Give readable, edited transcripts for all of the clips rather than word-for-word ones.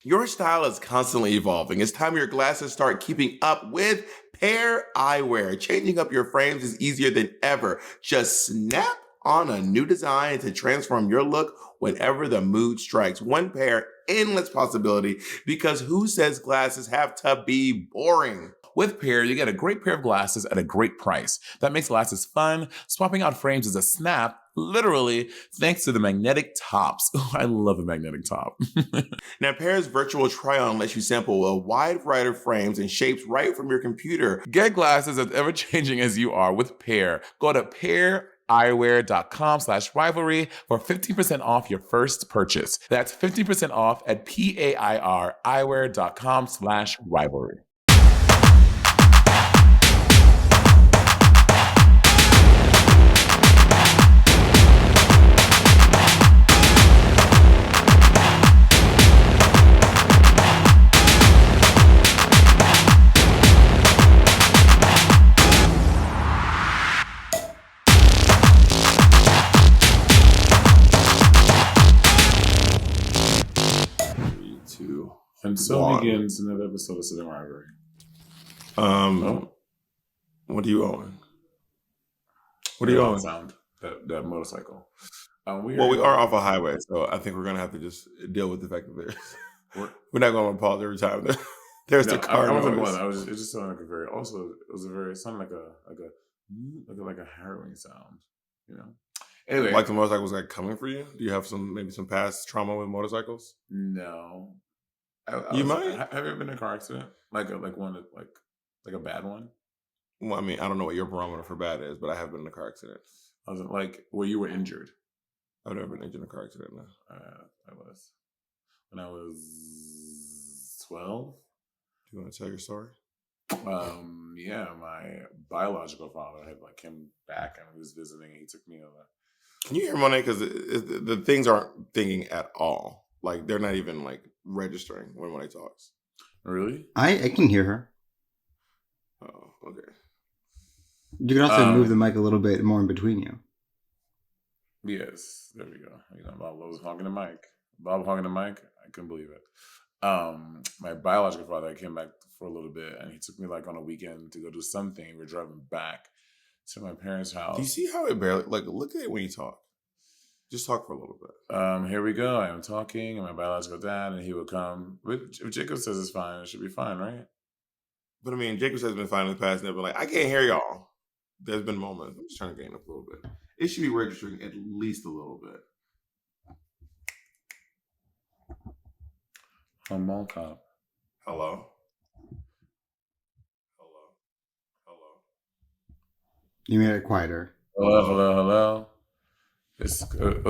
Your style is constantly evolving. It's time your glasses start keeping up with Pair Eyewear. Changing up your frames is easier than ever. Just snap on a new design to transform your look whenever the mood strikes. One pair, endless possibility, because who says glasses have to be boring? With Pair, you get a great pair of glasses at a great price. That makes glasses fun. Swapping out frames is a snap, literally, thanks to the magnetic tops. Oh, I love a magnetic top. Now, Pair's virtual try-on lets you sample a wide variety of frames and shapes right from your computer. Get glasses as ever-changing as you are with Pair. Go to paireyewear.com/rivalry for 15% off your first purchase. That's 15% off at paireyewear.com/rivalry. And so begins another episode of Sibling Rivalry. What are you on? What are you on? Sound that motorcycle. We are off a highway, so I think we're gonna have to just deal with the fact that we're not going to pause every time. There's the car. I wasn't going. It just sounded like a very. Also, it was a very. It sounded like a harrowing sound. You know. Anyway, like the motorcycle was like coming for you. Do you have some past trauma with motorcycles? No. You might. Have you ever been in a car accident? Like a bad one? Well, I mean, I don't know what your barometer for bad is, but I have been in a car accident. I was like where you were injured. I've never been injured in a car accident. No. I was when I was 12. Do you want to tell your story? Yeah, my biological father had came back and he was visiting. And he took me over. Can you hear Monet? Because the things aren't thinking at all. Like they're not even registering when Monet talks. Really? I can hear her. Oh, okay. You can also move the mic a little bit more in between you. Yes, there we go. Bob was hogging the mic. I couldn't believe it. My biological father came back for a little bit, and he took me on a weekend to go do something. We were driving back to my parents' house. Do you see how it barely look at it when you talk? Just talk for a little bit. Here we go. I am talking, and my biological dad, and he would come. If Jacob says it's fine, it should be fine, right? But I mean, Jacob says it's been fine in the past, and they've been I can't hear y'all. There's been moments. I'm just trying to gain up a little bit. It should be registering at least a little bit. I'm all cop. Hello. You made it quieter. Hello. It's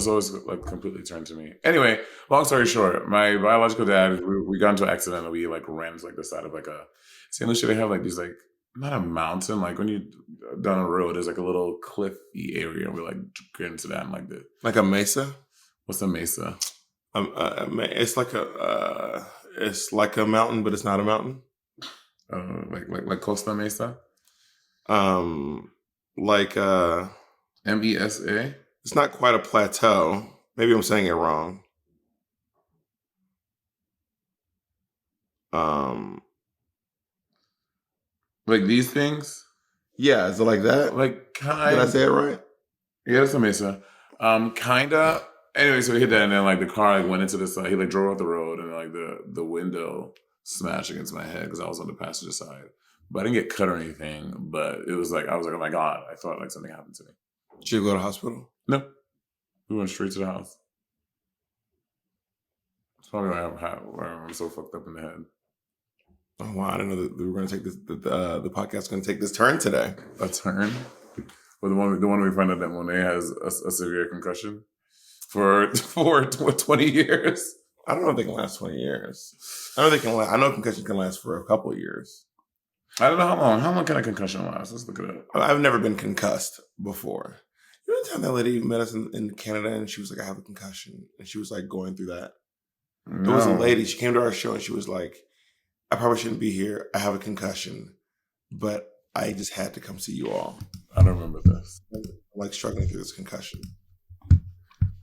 always completely turned to me. Anyway, long story short, my biological dad, we got into an accident and we ran to the side of a St. Lucia. They have these not a mountain, when you down a road, there's a little cliffy area. We get into that and like a mesa. What's a mesa? It's like a mountain, but it's not a mountain. Like Costa Mesa. MESA. It's not quite a plateau. Maybe I'm saying it wrong. Like these things? Yeah, is it like that? Did I say it right? Yeah, that's a mesa. Kinda. Anyway, so we hit that, and then the car went into this. He drove off the road, and the window smashed against my head because I was on the passenger side. But I didn't get cut or anything. But it was I was oh my god, I thought something happened to me. Did you go to the hospital? No, we went straight to the house. It's probably why I'm so fucked up in the head. Oh wow! I didn't know that we were going to take this. The podcast is going to take this turn today. A turn? Well, the one we find out that Monet has a severe concussion for 20 years. I don't know if they can last 20 years. I know concussion can last for a couple of years. I don't know how long. How long can a concussion last? Let's look it up. I've never been concussed before. You know the time that lady met us in Canada and she was like, I have a concussion. And she was going through that. No. There was a lady, she came to our show and she was like, I probably shouldn't be here. I have a concussion. But I just had to come see you all. I don't remember this. I'm struggling through this concussion.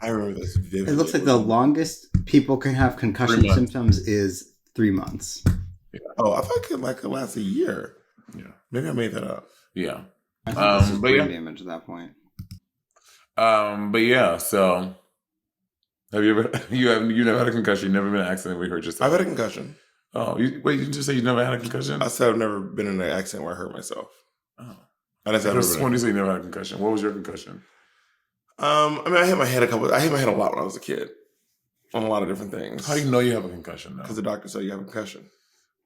I remember this vividly. It looks like the longest people can have concussion symptoms is 3 months. Yeah. Oh, I thought it could last a year. Yeah. Maybe I made that up. Yeah. I think this is brain damage at that point. But yeah, so have you ever you never had a concussion? You've never been in an accident where you hurt yourself? I've had a concussion. Oh, wait, you just say you never had a concussion? I said I've never been in an accident where I hurt myself. Oh. I just when you say you never had a concussion, what was your concussion? I mean, I hit my head a lot when I was a kid on a lot of different things. How do you know you have a concussion, though? Because the doctor said you have a concussion.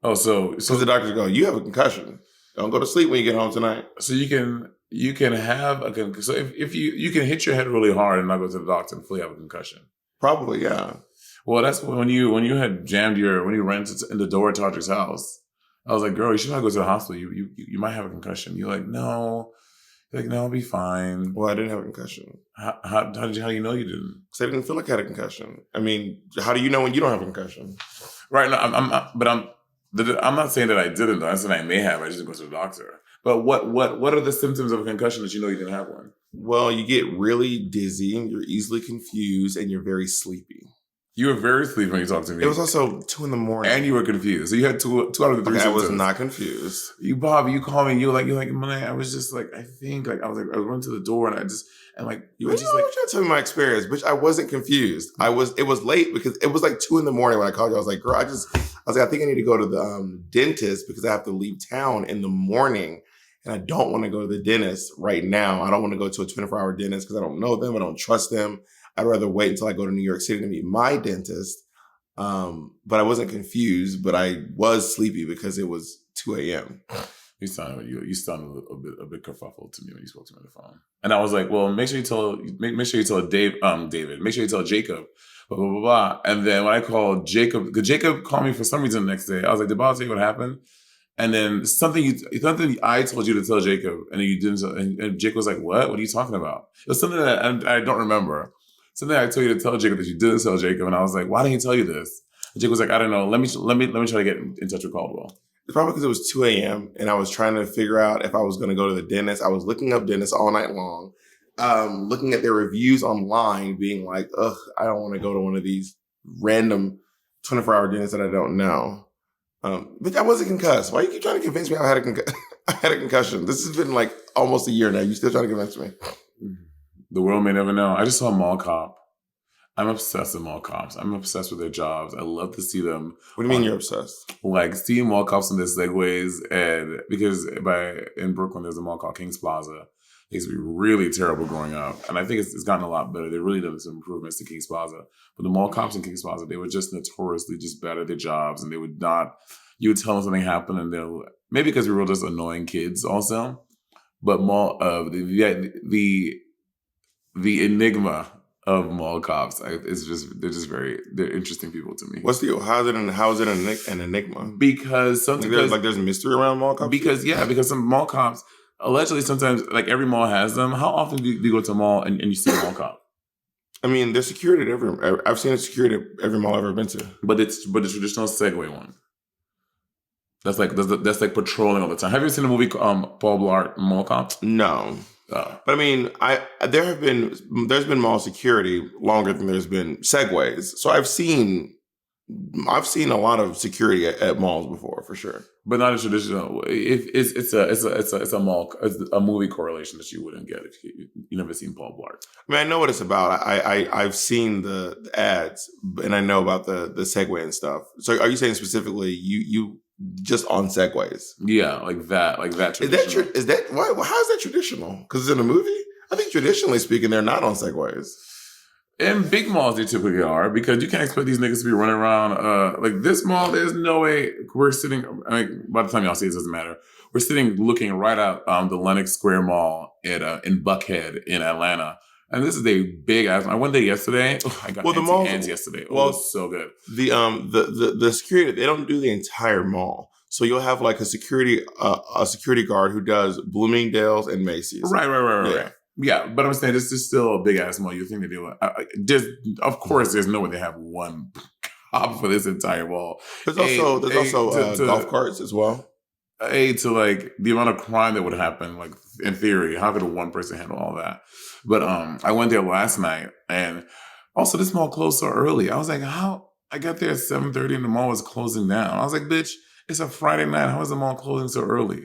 Oh, so the doctors go, you have a concussion. Don't go to sleep when you get home tonight. So you can have a concussion. So if you can hit your head really hard and not go to the doctor and fully have a concussion. Probably, yeah. Well, that's when you had when you ran in the door at Todrick's house. I was like, girl, you should not go to the hospital. You might have a concussion. You're like, no. You're like, no, I'll be fine. Well, I didn't have a concussion. How do you know you didn't? Because I didn't feel like I had a concussion. I mean, how do you know when you don't have a concussion? Right. No, I'm not saying that I didn't. I'm saying I may have. I just didn't go to the doctor. But what are the symptoms of a concussion that you know you didn't have one? Well, you get really dizzy, you're easily confused, and you're very sleepy. You were very sleepy when you talked to me. It was also 2 a.m. And you were confused. So you had two out of the 3 symptoms. I was not confused. You called me and you're like, Monet, I was just like, I was running to the door and you were just like, trying to tell me my experience, bitch. I wasn't confused. It was late because it was like 2 a.m. when I called you. I was like, girl, I think I need to go to the dentist because I have to leave town in the morning. And I don't want to go to the dentist right now. I don't want to go to a 24-hour dentist because I don't know them. I don't trust them. I'd rather wait until I go to New York City to meet my dentist. But I wasn't confused, but I was sleepy because it was 2 a.m. You sounded a bit kerfuffled to me when you spoke to me on the phone. And I was like, well, make sure you tell David, make sure you tell Jacob, blah, blah, blah, blah. And then when I called Jacob, because Jacob called me for some reason the next day, I was like, did Bob tell you what happened? And then something I told you to tell Jacob, and then you didn't. And Jacob was like, "What? What are you talking about?" It was something that I don't remember. Something I told you to tell Jacob that you didn't tell Jacob, and I was like, "Why didn't he tell you this?" And Jacob was like, "I don't know. Let me try to get in touch with Caldwell." It's probably because it was 2 a.m. and I was trying to figure out if I was going to go to the dentist. I was looking up dentists all night long, looking at their reviews online, being like, "Ugh, I don't want to go to one of these random 24-hour dentists that I don't know." But I wasn't concussed. Why you keep trying to convince me I had a concussion? This has been like almost a year now. You still trying to convince me? The world may never know. I just saw Mall Cop. I'm obsessed with mall cops. I'm obsessed with their jobs. I love to see them. What do you mean you're obsessed? Like seeing mall cops on their segways, and because in Brooklyn there's a mall called Kings Plaza. It used to be really terrible growing up, and I think it's gotten a lot better. They really done some improvements to Kings Plaza, but the mall cops in Kings Plaza, they were just notoriously just bad at their jobs, and they would not. You would tell them something happened, and they'll maybe because we were just annoying kids also, but the enigma of mall cops, they're interesting people to me. What's the how is it an enigma? Because sometimes there's mystery around mall cops. Because some mall cops allegedly sometimes like every mall has them. How often do you go to a mall and you see a mall cop? I mean, there's security at every. I've seen security at every mall I've ever been to. But the traditional Segway one. That's like patrolling all the time. Have you ever seen the movie Paul Blart Mall Cop? No. But I mean, there's been mall security longer than there's been Segways. So I've seen a lot of security at malls before, for sure. But not a traditional. It's a movie correlation that you wouldn't get if you never seen Paul Blart. I mean, I know what it's about. I've seen the ads, and I know about the Segway and stuff. So are you saying specifically you just on Segways? Yeah, like that traditional. Is that why? How is that traditional? Because it's in a movie. I think traditionally speaking, they're not on Segways. In big malls, they typically are, because you can't expect these niggas to be running around. Like this mall, there's no way we're sitting. I mean, by the time y'all see it, doesn't matter. We're sitting looking right out the Lenox Square Mall in Buckhead in Atlanta. And this is a big ass. I went there yesterday. I got hands yesterday. It was so good. The security, they don't do the entire mall. So you'll have like a security guard who does Bloomingdale's and Macy's. Right. Yeah, but I'm saying this is still a big ass mall. You think they do it? Of course, there's no way they have one cop for this entire mall. There's also golf carts as well. to like the amount of crime that would happen, like in theory, how could one person handle all that? But I went there last night, and also this mall closed so early. I was like, how? I got there at 7:30 and the mall was closing down. I was like, bitch, it's a Friday night. How is the mall closing so early?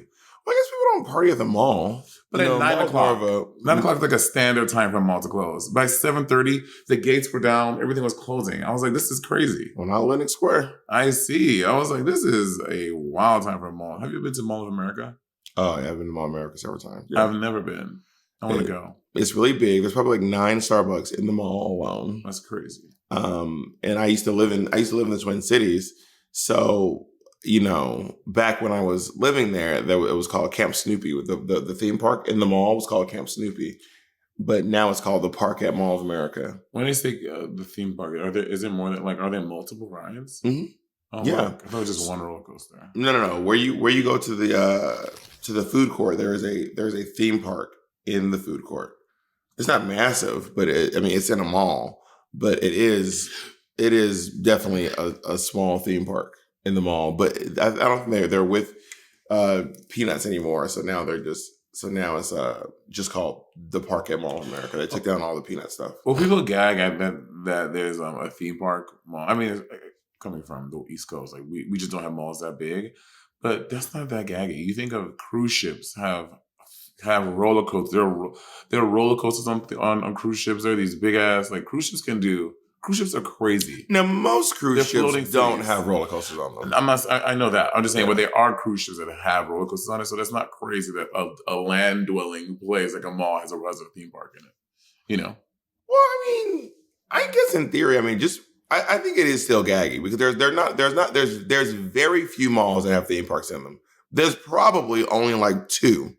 Well, I guess people don't party at the mall. But at 9:00, 9:00 is like a standard time for a mall to close. By 7:30, the gates were down. Everything was closing. I was like, this is crazy. Well, not Lenox Square. I see. I was like, this is a wild time for a mall. Have you been to Mall of America? Oh, yeah, I've been to Mall of America several times. Yeah. I've never been. I want to go. It's really big. There's probably like 9 Starbucks in the mall alone. That's crazy. And I used to live in the Twin Cities. So, you know, back when I was living there, it was called Camp Snoopy. The theme park in the mall was called Camp Snoopy. But now it's called the Park at Mall of America. When they say the theme park, is it more than like, are there multiple rides? Mm-hmm. Oh, yeah. Wow. I thought it was just one roller coaster. No. Where you go to the food court, there's a theme park in the food court. It's not massive, but it's in a mall. But it is definitely a small theme park in the mall. But I don't think they're with Peanuts anymore. So now it's just called the Park at Mall of America. They took down all the Peanut stuff. Well, people gag at that there's a theme park mall. I mean, coming from the East Coast, like we just don't have malls that big. But that's not that gaggy. You think of cruise ships have roller coasters. There are roller coasters on cruise ships. There are these big ass like cruise ships are crazy. Now most cruise ships don't cities. have roller coasters on them. I know that. I'm just saying, but there are cruise ships that have roller coasters on it. So that's not crazy that a land dwelling place like a mall has a theme park in it. You know. Well, I mean, I guess in theory, I think it is still gaggy because there's very few malls that have theme parks in them. There's probably only like 2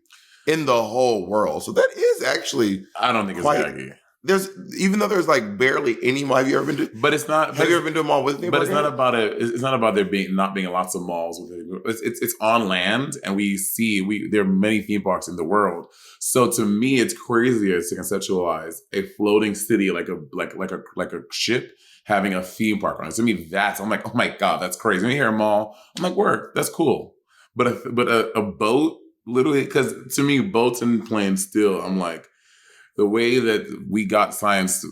in the whole world. So that is actually I don't think it's gaggy. Even though there's like barely any mall. Have you ever been to? But it's not. Have you ever been to a mall with theme But park? it's not about it. It's not about there not being lots of malls with it. It's on land, and there are many theme parks in the world. So to me, it's crazier to conceptualize a floating city like a ship having a theme park on it. To me, I'm like, oh my god, that's crazy. When you hear a mall, I'm like, word, that's cool. But a boat, literally, because to me, boats and planes still, I'm like, the way that we got science,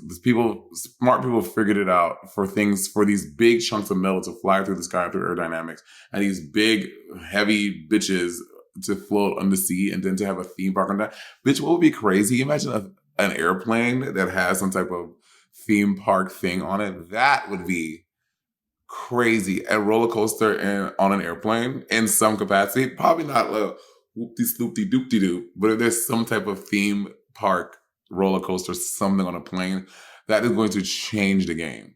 smart people figured it out for these big chunks of metal to fly through the sky through aerodynamics, and these big, heavy bitches to float on the sea, and then to have a theme park on that. Bitch, what would be crazy? Imagine an airplane that has some type of theme park thing on it. That would be crazy. A roller coaster on an airplane in some capacity. Probably not whoopty-sloopty-doopty-doo, but if there's some type of theme park roller coaster, something on a plane, that is going to change the game.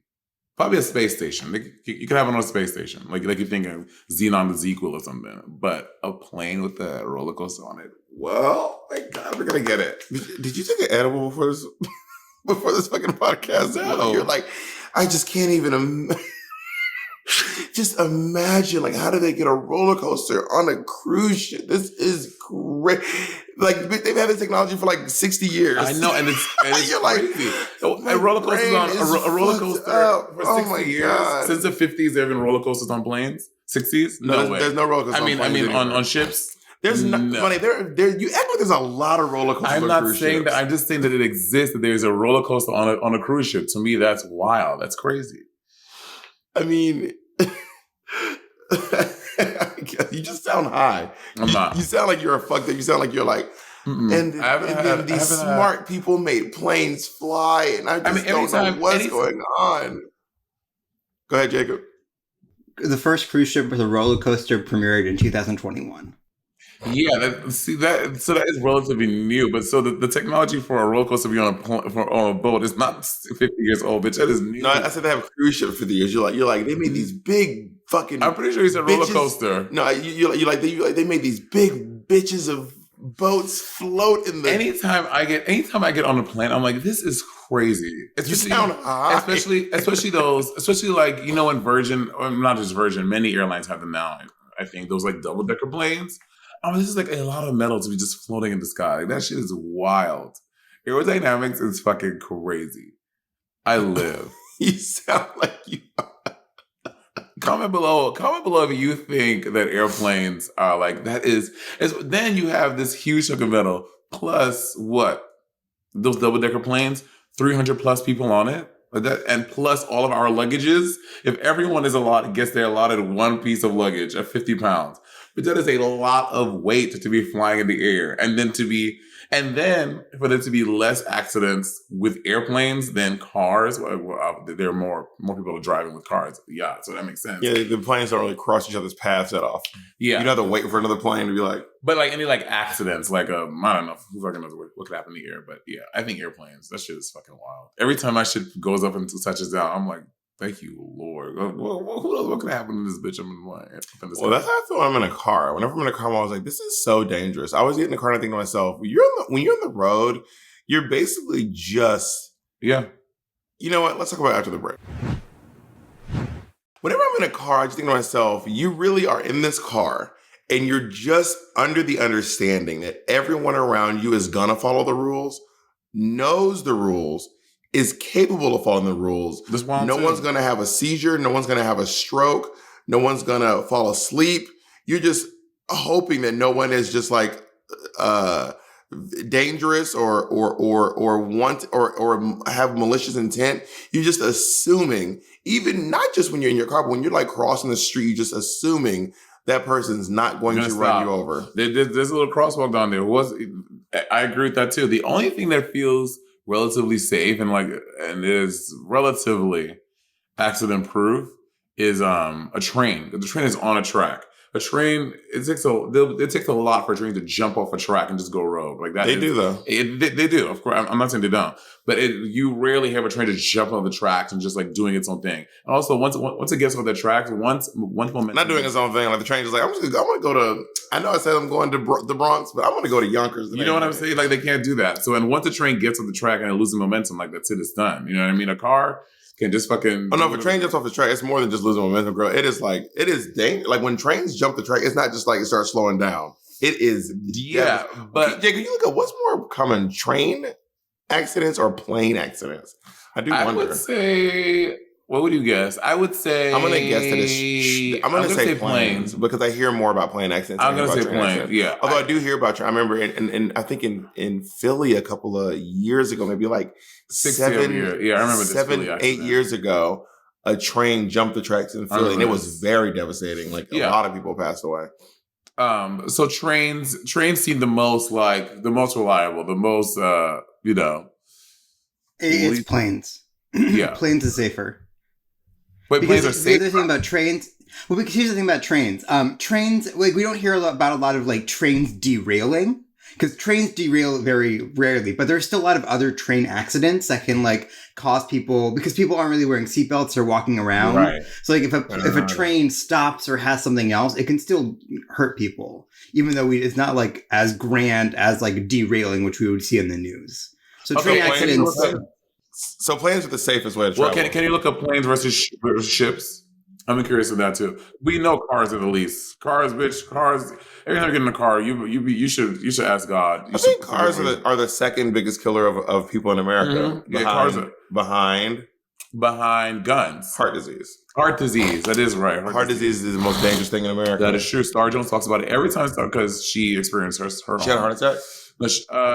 Probably a space station. You could have it on a space station. Like you think of Xenon the Sequel or something. But a plane with a roller coaster on it. Well, my God, we're going to get it. Did you take an edible before this fucking podcast? No. You're like, I just can't even just imagine, like, how do they get a roller coaster on a cruise ship? This is great. Like, they've had this technology for like 60 years. I know, and it's You're crazy. Like, a roller coaster for 60 years. God. Since the 50s, there have been roller coasters on planes. 60s? No way. There's no roller coasters. I mean, on ships. There's no. Funny. There. You act like there's a lot of roller coasters. I'm on not cruise saying ships. that. I'm just saying that it exists. That there's a roller coaster on a cruise ship. To me, that's wild. That's crazy. I mean, you just sound high. I'm not. You sound like you're a fucked up. You sound like you're like. And then these smart people made planes fly, and I just don't know what's going on. Go ahead, Jacob. The first cruise ship with a roller coaster premiered in 2021. Yeah, that is relatively new. But so the technology for a roller coaster to be on a boat is not 50 years old, bitch. That is new. No, I said they have cruise ships for the years. You're like they made these big fucking. I'm pretty sure he said roller coaster. No, they made these big bitches of boats float in the. Anytime I get on a plane, I'm like, this is crazy. You sound high. Especially like, you know, in Virgin, or not just Virgin, many airlines have them now. I think those like double decker planes. Oh, this is like a lot of metal to be just floating in the sky. Like, that shit is wild. Aerodynamics is fucking crazy. I live. You sound like you. Comment below if you think that airplanes are like that then you have this huge chunk of metal plus what? Those double-decker planes, 300 plus people on it. Like that, and plus all of our luggages. If everyone gets their allotted one piece of luggage at 50 pounds, but that is a lot of weight to be flying in the air, and then for there to be less accidents with airplanes than cars. There are more people are driving with cars. Yeah, so that makes sense. Yeah, the planes don't really cross each other's paths that often. Yeah, you don't have to wait for another plane to be like. But like any like accidents, like I don't know who fucking knows what could happen in the air. But yeah, I think airplanes. That shit is fucking wild. Every time my shit goes up and touches down, I'm like, thank you, Lord. Who knows what could happen in this bitch? Well, that's how I feel when I'm in a car. Whenever I'm in a car, I'm always like, this is so dangerous. I always get in the car and I think to myself, when you're on the road, you're basically just... Yeah. You know what? Let's talk about it after the break. Whenever I'm in a car, I just think to myself, you really are in this car and you're just under the understanding that everyone around you is gonna follow the rules, knows the rules, is capable of following the rules. No one's going to have a seizure. No one's going to have a stroke. No one's going to fall asleep. You're just hoping that no one is just like dangerous or have malicious intent. You're just assuming, even not just when you're in your car, but when you're like crossing the street, you're just assuming that person's not going to run you over. There's a little crosswalk down there. I agree with that too. The only thing that feels relatively safe and is relatively accident proof is a train. The train is on a track. A train, it takes a lot for a train to jump off a track and just go rogue like that. They do though. They do, of course. I'm not saying they don't, but you rarely have a train to jump on the tracks and just like doing its own thing. And also, once it gets off the tracks, once momentum, not doing its own thing. Like the train is like, I'm gonna go to. I know I said I'm going to the Bronx, but I'm gonna go to Yonkers. You know what I'm saying? Like they can't do that. So, and once the train gets on the track and it loses momentum, like that's it. It's done. You know what I mean? A car can just fucking... Oh, no, if a train jumps off the track, it's more than just losing momentum, girl. It is dangerous. Like, when trains jump the track, it's not just like it starts slowing down. It is... Yeah, but... Jay, can you look at what's more common, train accidents or plane accidents? I do wonder. I would say... What would you guess? I would say... I'm going to guess that it's... I'm going to say planes because I hear more about plane accidents. I'm going to say planes, yeah. Although I do hear about... I remember I think in Philly a couple of years ago, maybe like 8 years ago, a train jumped the tracks in Philly and it was very devastating. Like a lot of people passed away. So trains seem the most reliable, the most, It's planes. Yeah. Planes is safer. But planes are safer. The other thing about trains... Well, because here's the thing about trains. Trains, like, we don't hear about a lot of, like, trains derailing. Because trains derail very rarely. But there's still a lot of other train accidents that can, like, cause people... Because people aren't really wearing seatbelts or walking around. Right. So, like, if a train stops or has something else, it can still hurt people. Even though it's not, like, as grand as, like, derailing, which we would see in the news. So train accidents... So planes are the safest way to travel. Well, can you look up planes versus ships? I'm curious of that too. We know cars are the least. Cars. Every time you get in a car, you should ask God. I think cars are the second biggest killer of people in America. Mm-hmm. Cars are behind guns. Heart disease. That is right. Heart disease is the most dangerous thing in America. That is true. Star Jones talks about it every time because she experienced her. She had a heart attack.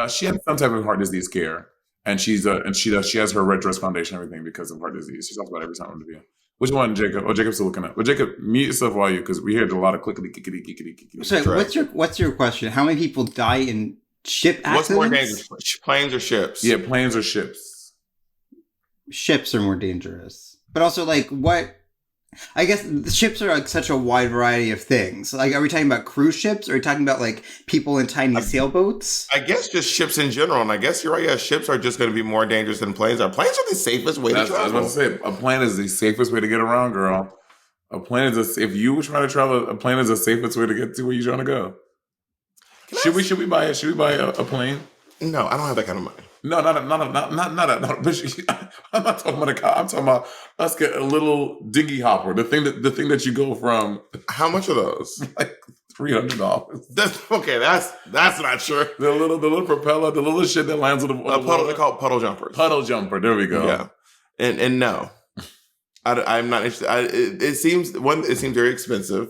She had some type of heart disease care. And she has her Red Dress Foundation and everything because of heart disease. She talks about it every time on the video. Which one, Jacob? Oh, Jacob's still looking up. But Jacob, mute yourself while because we heard a lot of clickety. So what's your question? How many people die in ship accidents? What's more dangerous, planes or ships? Yeah, planes or ships. Ships are more dangerous. But also, like, what... I guess the ships are like such a wide variety of things. Like, are we talking about cruise ships? Or are we talking about like people in tiny sailboats? I guess just ships in general. And I guess you're right. Yeah, ships are just going to be more dangerous than planes are. Planes are the safest way to travel. I was about to say, a plane is the safest way to get around, girl. If you were trying to travel, a plane is the safest way to get to where you're trying to go. Should we buy a plane? No, I don't have that kind of money. No, not. I'm not talking about a car. I'm talking about us get a little dinghy hopper. The thing that you go from. How much are those? Like $300. That's okay. That's not sure. The little propeller, the little shit that lands on the puddle. They're called puddle jumpers. Puddle jumper. There we go. Yeah, and no. I'm not interested. It seems very expensive,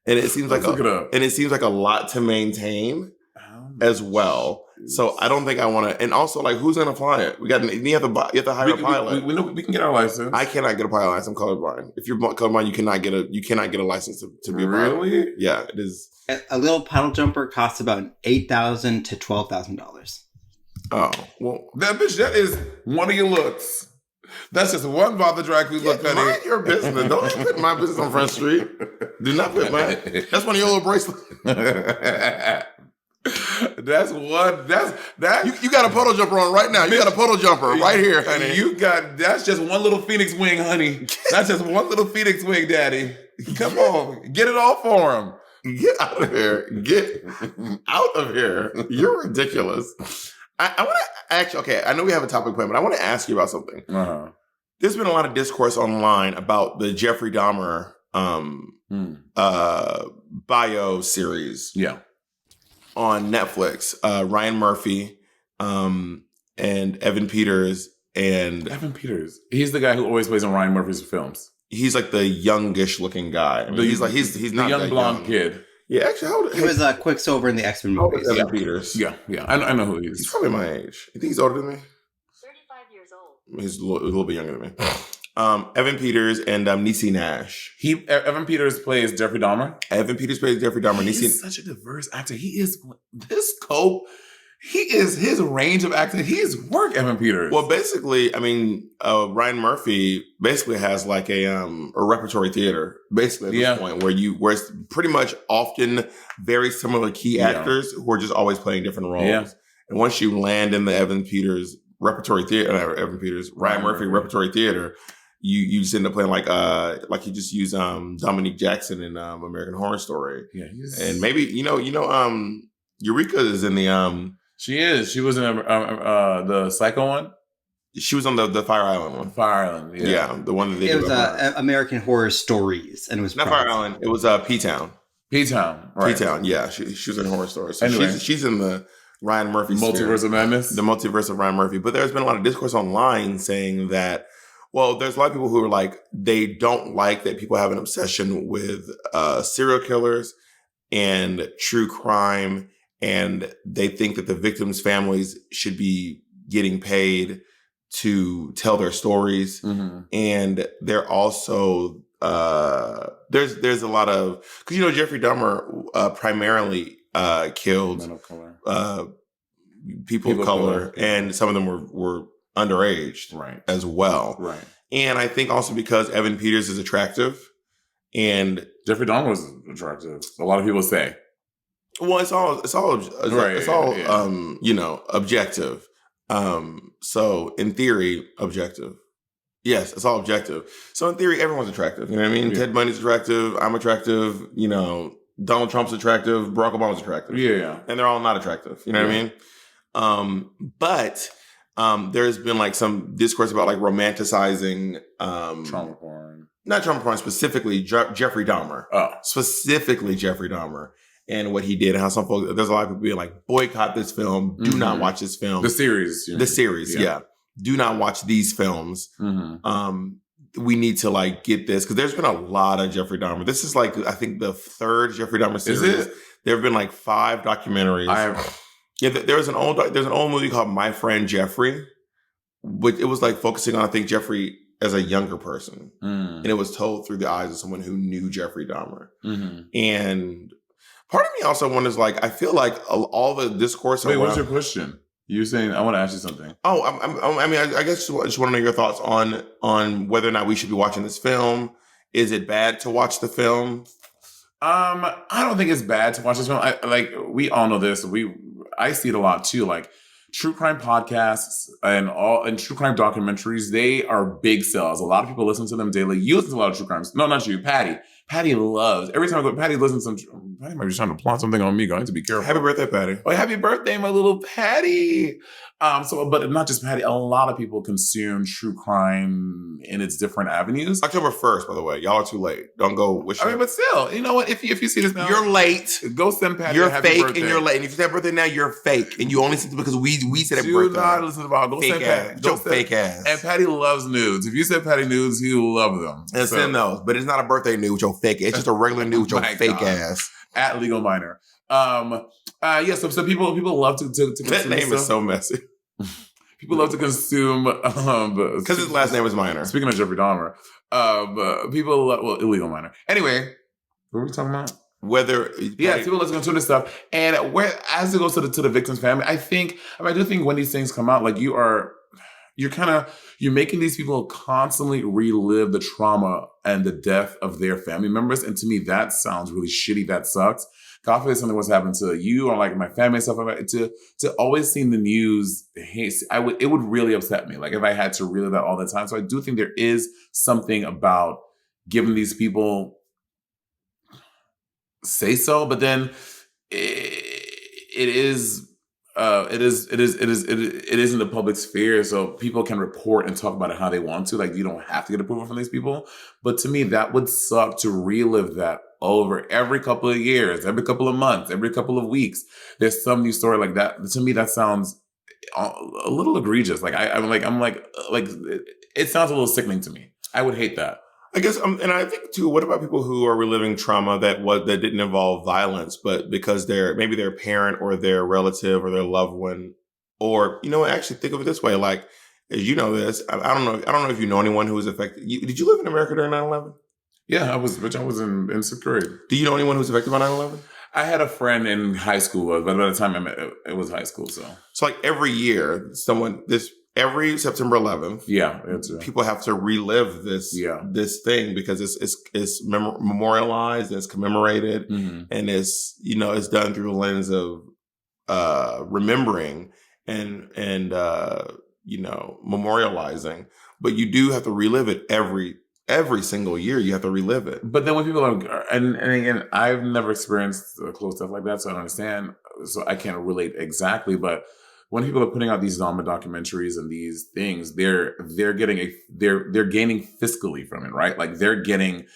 and it seems Let's look it up. and it seems like a lot to maintain as well. So I don't think I want to. And also, like, who's gonna fly it? You have to hire a pilot. We can get our license. I cannot get a pilot license. I'm colorblind. If you're colorblind, you cannot get a license to be a pilot. Really? Yeah, it is. A little paddle jumper costs about $8,000 to $12,000. Oh well, that is one of your looks. That's just one bother drag queen look, honey. Mind your business. Don't you put my business on Front Street. Do not put mine. That's one of your little bracelets. That's one. That you got a puddle jumper on right now. You got a puddle jumper right here, honey. That's just one little phoenix wing, honey. That's just one little phoenix wing, daddy. Come on, get it all for him. Get out of here. Get out of here. You're ridiculous. I want to actually, okay, I know we have a topic plan, but I want to ask you about something. Uh-huh. There's been a lot of discourse online about the Jeffrey Dahmer bio series. Yeah. On Netflix. Ryan Murphy and Evan Peters. Evan Peters. He's the guy who always plays in Ryan Murphy's films. He's like the youngish looking guy. I mean, he's not the young that blonde young. kid. Yeah, actually, He was Quicksilver in the X-Men movies. Evan Peters. Yeah. I know who he is. He's probably my age. You think he's older than me? 35 years old. He's a little bit younger than me. Evan Peters and Niecy Nash. Evan Peters plays Jeffrey Dahmer. Evan Peters plays Jeffrey Dahmer. He's such a diverse actor. He is his range of acting. He is work, Evan Peters. Well, basically, I mean, Ryan Murphy basically has like a repertory theater, basically at this point, where it's pretty much often very similar key actors who are just always playing different roles. Yeah. And once you land in the Ryan Murphy repertory theater, you just end up playing like you just use Dominique Jackson in American Horror Story. Yeah, and maybe Eureka is in the She is. She was in the Psycho one. She was on the Fire Island one. Fire Island, yeah, the one that they It was American Horror Stories, and it was not Fire Island. It was P-Town, P-Town. right? P-Town, yeah. She was in Horror Stories. So anyway. she's in the Ryan Murphy Multiverse of Madness. The multiverse of Ryan Murphy. But there's been a lot of discourse online saying that, well, there's a lot of people who are like, they don't like that people have an obsession with serial killers and true crime, and they think that the victims' families should be getting paid to tell their stories. Mm-hmm. And they're also there's a lot of, because Jeffrey Dahmer primarily killed Men of color. people of color, and some of them were underage, right, as well, right. And I think also because Evan Peters is attractive, and Jeffrey Dahmer was attractive. A lot of people say. Well, it's all objective. So in theory, objective. Yes, it's all objective. So in theory, everyone's attractive. You know what I mean? Yeah. Ted Bundy's attractive. I'm attractive. Donald Trump's attractive. Barack Obama's attractive. Yeah. And they're all not attractive. You know what I mean? But there's been like some discourse about like romanticizing trauma porn. Not trauma porn, specifically Jeffrey Dahmer. Oh. Specifically Jeffrey Dahmer. And what he did, and how some folks, there's a lot of people being like, boycott this film. Do not watch this film. The series. The series, yeah. Do not watch these films. Mm-hmm. We need to like get this, because there's been a lot of Jeffrey Dahmer. This is like, I think, the third Jeffrey Dahmer series. Is it? There have been like 5 documentaries. There's an old movie called My Friend Jeffrey, but it was like focusing on, I think, Jeffrey as a younger person. And it was told through the eyes of someone who knew Jeffrey Dahmer. Mm-hmm. And part of me also wonders, like, I feel like all the discourse. Wait, what's your question? You saying, I want to ask you something. Oh, I guess just want to know your thoughts on whether or not we should be watching this film. Is it bad to watch the film? I don't think it's bad to watch this film. We all know this. I see it a lot too. Like true crime podcasts and true crime documentaries, they are big sells. A lot of people listen to them daily. You listen to a lot of true crimes. No, not you, Patty. Patty loves, every time I go, Patty listens to Patty might be trying to plot something on me. I need to be careful. Happy birthday, Patty. Oh, happy birthday, my little Patty. But not just Patty. A lot of people consume true crime in its different avenues. October 1st, by the way. Y'all are too late. Don't go wishing. I mean, but still, you know what? If you see this now, you're late. Go send Patty. You're a happy fake birthday. and you're late. And if you say birthday now, you're fake. And you only said it because we said happy Do birthday. not listen to Bob. Go Fake send ass. Patty. Your fake ass. And Patty loves nudes. If you send Patty nudes, he will love them. And send those. But it's not a birthday nude with your fake ass. It's just a regular nude with your My fake God. ass. At Legal Minor. So people love to consume That name stuff. is so messy. People love to consume Because his last name is Minor. Speaking of Jeffrey Dahmer, people love, illegal minor. Anyway, what were we talking about? People love to consume this stuff, and as it goes to the victim's family, I do think when these things come out, like you're making these people constantly relive the trauma and the death of their family members, and to me that sounds really shitty. That sucks. God forbid something was happening to you or like my family and stuff like that. To always see in the news, it would really upset me. Like if I had to relive that all the time. So I do think there is something about giving these people say so, but then it is in the public sphere, so people can report and talk about it how they want to. Like you don't have to get approval from these people. But to me, that would suck to relive that over every couple of years, every couple of months, every couple of weeks. There's some new story like that. To me, that sounds a little egregious. Like I'm like it sounds a little sickening to me. I would hate that. I guess, and I think too, what about people who are reliving trauma that didn't involve violence, but because maybe their parent or their relative or their loved one, or, actually think of it this way, like, as you know this, I don't know if you know anyone who was affected. Did you live in America during 9/11? Yeah, I was in sixth grade. Do you know anyone who was affected by 9/11? I had a friend in high school, but by the time I met, it was high school. So like every year, every September 11th, people have to relive this thing because it's memorialized and it's commemorated, and it's done through the lens of remembering and memorializing. But you do have to relive it every single year. You have to relive it. But then when people are, and again, I've never experienced close stuff like that, so I don't understand. So I can't relate exactly, but when people are putting out these documentaries and these things, they're gaining fiscally from it, right? Like they're getting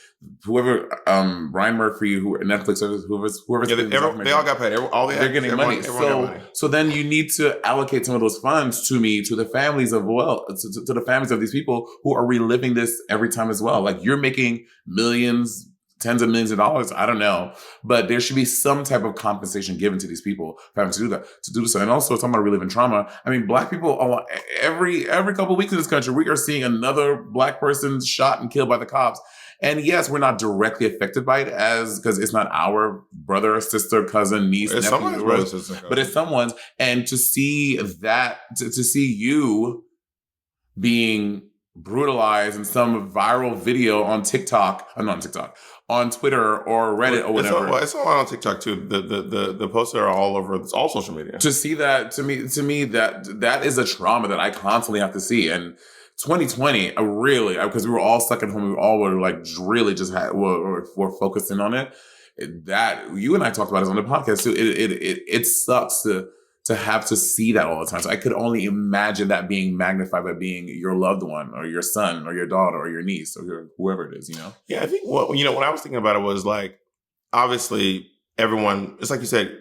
whoever Ryan Murphy, Netflix, whoever's they all got paid. They're getting money. So then you need to allocate some of those funds to the families of to the families of these people who are reliving this every time as well. Like you're making millions, tens of millions of dollars. I don't know, but there should be some type of compensation given to these people for having to do so. And also talking about reliving trauma. I mean, Black people, every couple of weeks in this country, we are seeing another Black person shot and killed by the cops. And yes, we're not directly affected by it because it's not our brother, sister, cousin, niece, nephew, but it's someone's. And to see that, to see you being brutalized in some viral video on TikTok, not on TikTok, on Twitter or Reddit or whatever. It's all on TikTok too. The posts are all over all social media. To see that, to me, that is a trauma that I constantly have to see. And 2020, because we were all stuck at home, we all were like really just were focusing on it. That you and I talked about this on the podcast too. It sucks to have to see that all the time. So I could only imagine that being magnified by being your loved one or your son or your daughter or your niece or whoever it is, Yeah, I think when I was thinking about it was like, obviously everyone, it's like you said,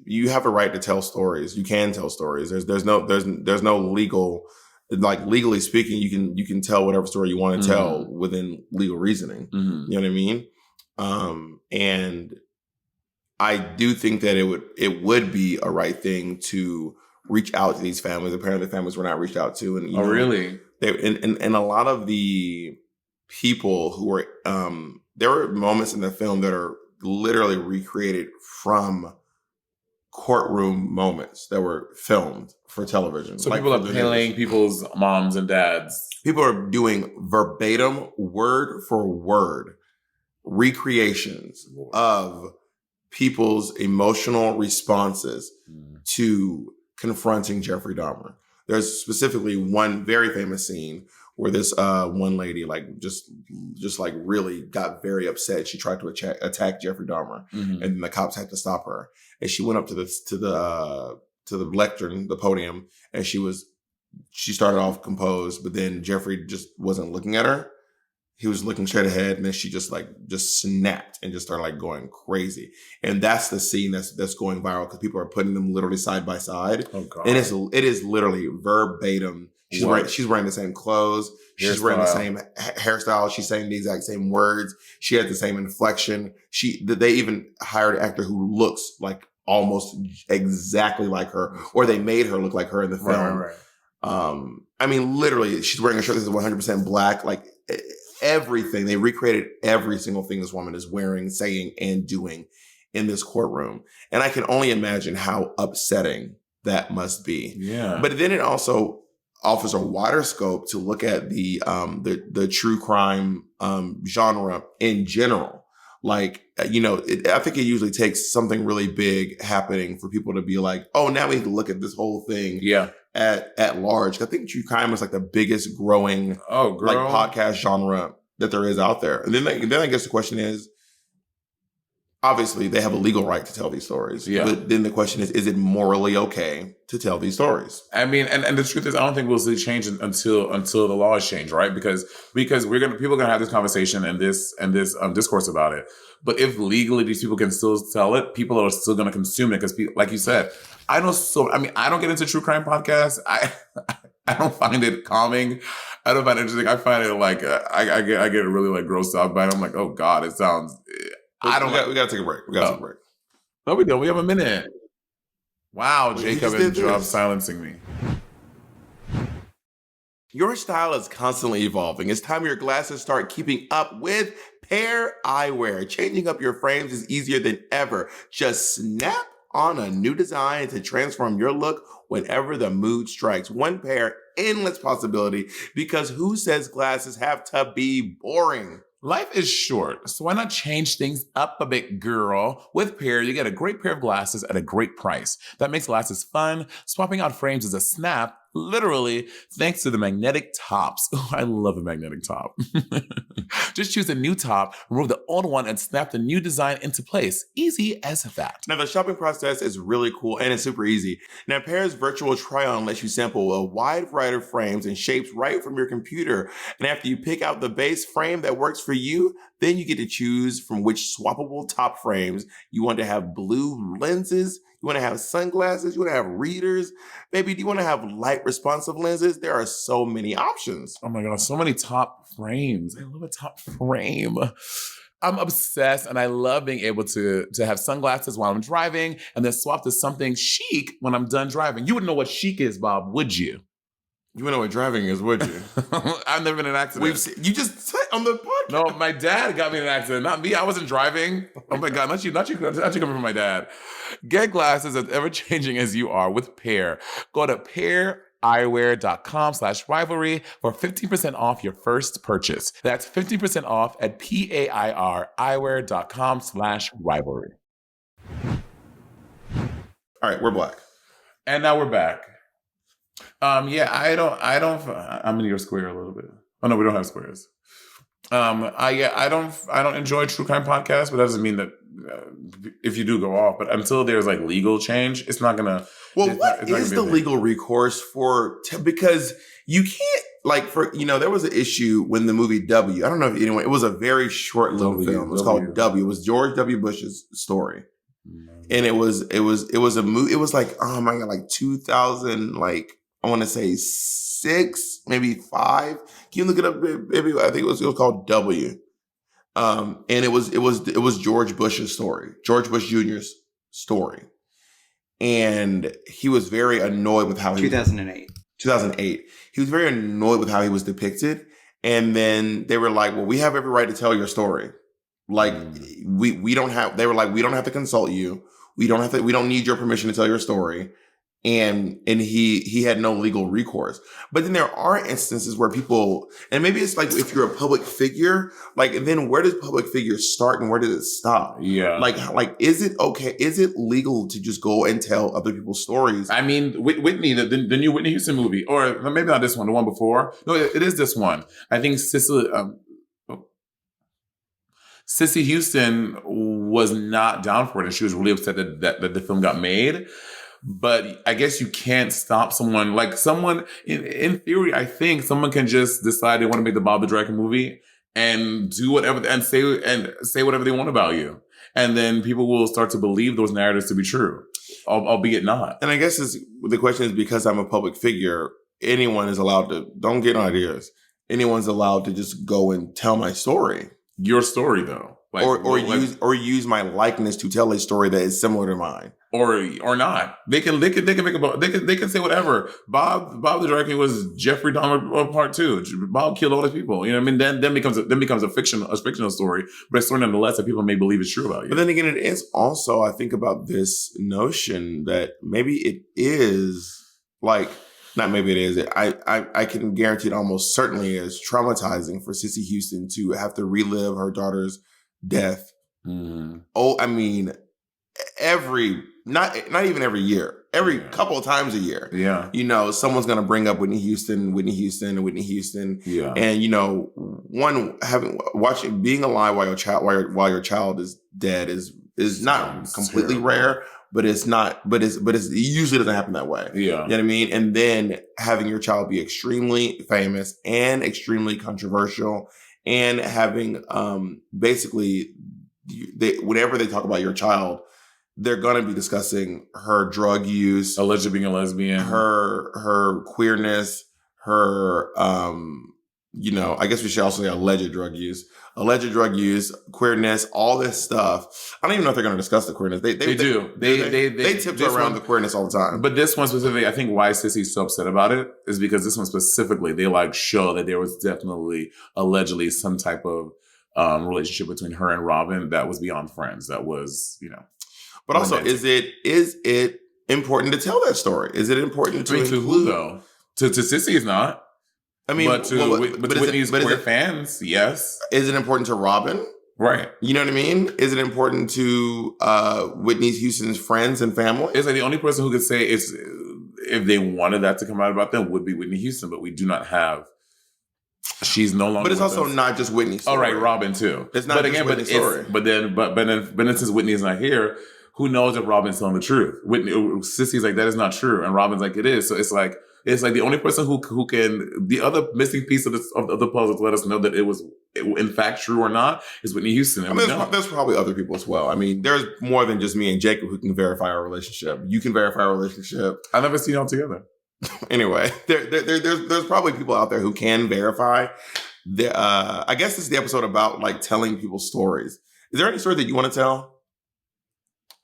you have a right to tell stories. You can tell stories. There's no legal, like legally speaking, you can tell whatever story you want to tell within legal reasoning. You know what I mean? And I do think that it would be a right thing to reach out to these families. Apparently, the families were not reached out to, and really? And a lot of the people who were there were moments in the film that are literally recreated from courtroom moments that were filmed for television. So people are playing people's moms and dads. People are doing verbatim, word for word recreations of people's emotional responses to confronting Jeffrey Dahmer. There's specifically one very famous scene where this one lady like just like really got very upset. She tried to attack Jeffrey Dahmer, and the cops had to stop her. And she went up to the lectern, the podium, and she started off composed, but then Jeffrey just wasn't looking at her. He was looking straight ahead, and then she just snapped and just started like going crazy. And that's the scene that's going viral because people are putting them literally side by side. Oh God! And it is literally verbatim. She's wearing the same clothes. She's wearing the same hairstyle. She's saying the exact same words. She had the same inflection. They even hired an actor who looks like almost exactly like her, or they made her look like her in the film. Right. I mean, literally, she's wearing a shirt that's 100% black. Like everything, they recreated every single thing this woman is wearing, saying, and doing in this courtroom. And I can only imagine how upsetting that must be. Yeah. But then it also offers a wider scope to look at the true crime genre in general. Like, I think it usually takes something really big happening for people to be like, oh, now we need to look at this whole thing at large. I think true crime is like the biggest growing like podcast genre that there is out there. And then I guess the question is, obviously they have a legal right to tell these stories. Yeah. But then the question is it morally okay to tell these stories? I mean, and the truth is, I don't think we'll see change until the laws change, right? Because people are gonna have this conversation and this discourse about it. But if legally these people can still tell it, people are still gonna consume it because, like you said, I don't get into true crime podcasts. I don't find it calming. I don't find it interesting. I find it like I get really like grossed out by it. I'm like, oh God, it sounds. We gotta take a break. We gotta take a break. No, we don't. We have a minute. Wow, Jacob and Job silencing me. Your style is constantly evolving. It's time your glasses start keeping up with Pair Eyewear. Changing up your frames is easier than ever. Just snap on a new design to transform your look whenever the mood strikes. One pair, endless possibility, because who says glasses have to be boring? Life is short, so why not change things up a bit, girl? With Pair, you get a great pair of glasses at a great price. That makes glasses fun. Swapping out frames is a snap, literally, thanks to the magnetic tops. Oh, I love a magnetic top. Just choose a new top, remove the old one, and snap the new design into place. Easy as that. Now, the shopping process is really cool and it's super easy. Now, Pair's virtual try-on lets you sample a wide variety of frames and shapes right from your computer. And after you pick out the base frame that works for you, then you get to choose from which swappable top frames you want to have. Blue lenses, you want to have sunglasses, you want to have readers. Maybe do you want to have light responsive lenses? There are so many options. Oh my God, so many top frames. I love a top frame. I'm obsessed, and I love being able to have sunglasses while I'm driving and then swap to something chic when I'm done driving. You wouldn't know what chic is, Bob, would you? You wouldn't know what driving is, would you? I've never been in an accident. You just said on the podcast. No, my dad got me in an accident, not me. I wasn't driving. Oh my God, not you coming from my dad. Get glasses as ever-changing as you are with Pair. Go to paireyewear.com/rivalry for 15% off your first purchase. That's 15% off at paireyewear.com/rivalry. All right, we're black. And now we're back. I'm in your square a little bit. Oh no, we don't have squares. I don't enjoy true crime podcasts, but that doesn't mean that if you do go off. But until there's like legal change, it's not gonna. Well, what is the legal recourse for? Because you can't there was an issue when the movie W. I don't know if anyone. It was a very short little film. It was called W. It was George W. Bush's story, and it was a movie. It was like, oh my God, like 2000, like I want to say 6, maybe 5. Can you look it up, baby? I think it was called W. And it was George Bush's story, George Bush Jr.'s story. And he was very annoyed with how 2008. He was very annoyed with how he was depicted. And then they were like, well, we have every right to tell your story. Like we don't have to consult you. We don't need your permission to tell your story. and he had no legal recourse. But then there are instances where people, and maybe it's like if you're a public figure, like then where does public figure start and where does it stop? Yeah. Like is it okay? Is it legal to just go and tell other people's stories? I mean, Whitney, the new Whitney Houston movie, or maybe not this one, the one before. No, it is this one. I think Sissy Houston was not down for it, and she was really upset that the film got made. But I guess you can't stop someone. Like someone, in theory, I think someone can just decide they want to make the Bob the Drag movie and do whatever and say whatever they want about you, and then people will start to believe those narratives to be true, albeit not. And I guess the question is, because I'm a public figure, anyone is allowed to. Don't get ideas. Anyone's allowed to just go and tell my story. Your story, though, like, use my likeness to tell a story that is similar to mine, or not. They can say whatever. Bob the Drag King was Jeffrey Dahmer Part 2. Bob killed all these people. You know what I mean? Then becomes a fictional story, but a story nonetheless that people may believe is true about you. But then again, it is also, I think about this notion that maybe it is like. Not maybe it is. I can guarantee it almost certainly is traumatizing for Sissy Houston to have to relive her daughter's death. Mm. Oh, I mean, not even every year, every couple of times a year. Yeah. You know, someone's going to bring up Whitney Houston. Yeah. And, you know, being alive while your child is dead is not completely rare. But it's not. But it usually doesn't happen that way. Yeah, you know what I mean. And then having your child be extremely famous and extremely controversial, and having basically, whenever they talk about your child, they're gonna be discussing her drug use, allegedly being a lesbian, her queerness, her you know, I guess we should also say alleged drug use, queerness, all this stuff. I don't even know if they're going to discuss the queerness. They do. They tiptoe around the queerness all the time. But this one specifically, I think why Sissy's so upset about it is because this one specifically, they like show that there was definitely allegedly some type of relationship between her and Robin that was beyond friends. That was, you know. But also, is it important to tell that story? Is it important to include? To who though? To Sissy is not. I mean, but to Whitney's queer fans, yes. Is it important to Robin? Right. You know what I mean? Is it important to Whitney Houston's friends and family? It's like the only person who could say it's if they wanted that to come out about them would be Whitney Houston, but we do not have. She's no longer. But it's also not just Whitney's story. Oh, right, Robin too. It's not just Whitney's story. But then since Whitney is not here, who knows if Robin's telling the truth? Sissy's like, that is not true, and Robin's like, it is. So it's like the only person who can, the other missing piece of the puzzle to let us know that it was in fact true or not is Whitney Houston. I mean, there's probably other people as well. I mean, there's more than just me and Jacob who can verify our relationship. You can verify our relationship. I've never seen y'all together. Anyway, there's probably people out there who can verify. I guess this is the episode about like telling people stories. Is there any story that you want to tell?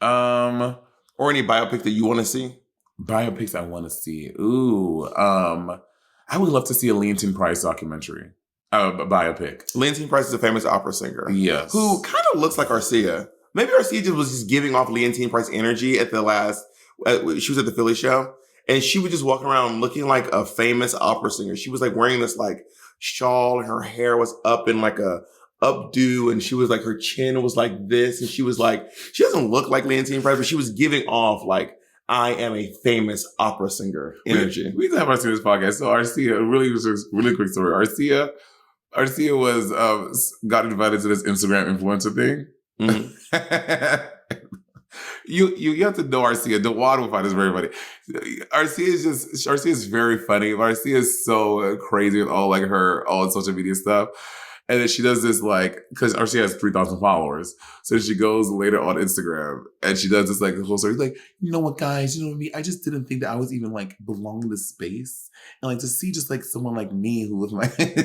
Or any biopic that you want to see? Biopics I want to see. Ooh. I would love to see a Leontyne Price documentary. Biopic. Leontyne Price is a famous opera singer. Yes. Who kind of looks like Arcia. Maybe Arcia was just giving off Leontyne Price energy at the last, she was at the Philly show. And she was just walking around looking like a famous opera singer. She was like wearing this like shawl and her hair was up in like a updo, and she was like, her chin was like this, and she was like, she doesn't look like Leontyne Price, but she was giving off like, I am a famous opera singer energy. We have Arcia this podcast. So Arcia, really quick story. Arcia was got invited to this Instagram influencer thing. Mm-hmm. You have to know Arcia. The water will find is very funny. Arcia is very funny. Arcia is so crazy with all social media stuff. And then she does this because Arcia has 3,000 followers. So she goes later on Instagram and she does this the whole story. Like, you know what, guys, you know what I mean? I just didn't think that I was even belong in this space. And to see just someone like me who was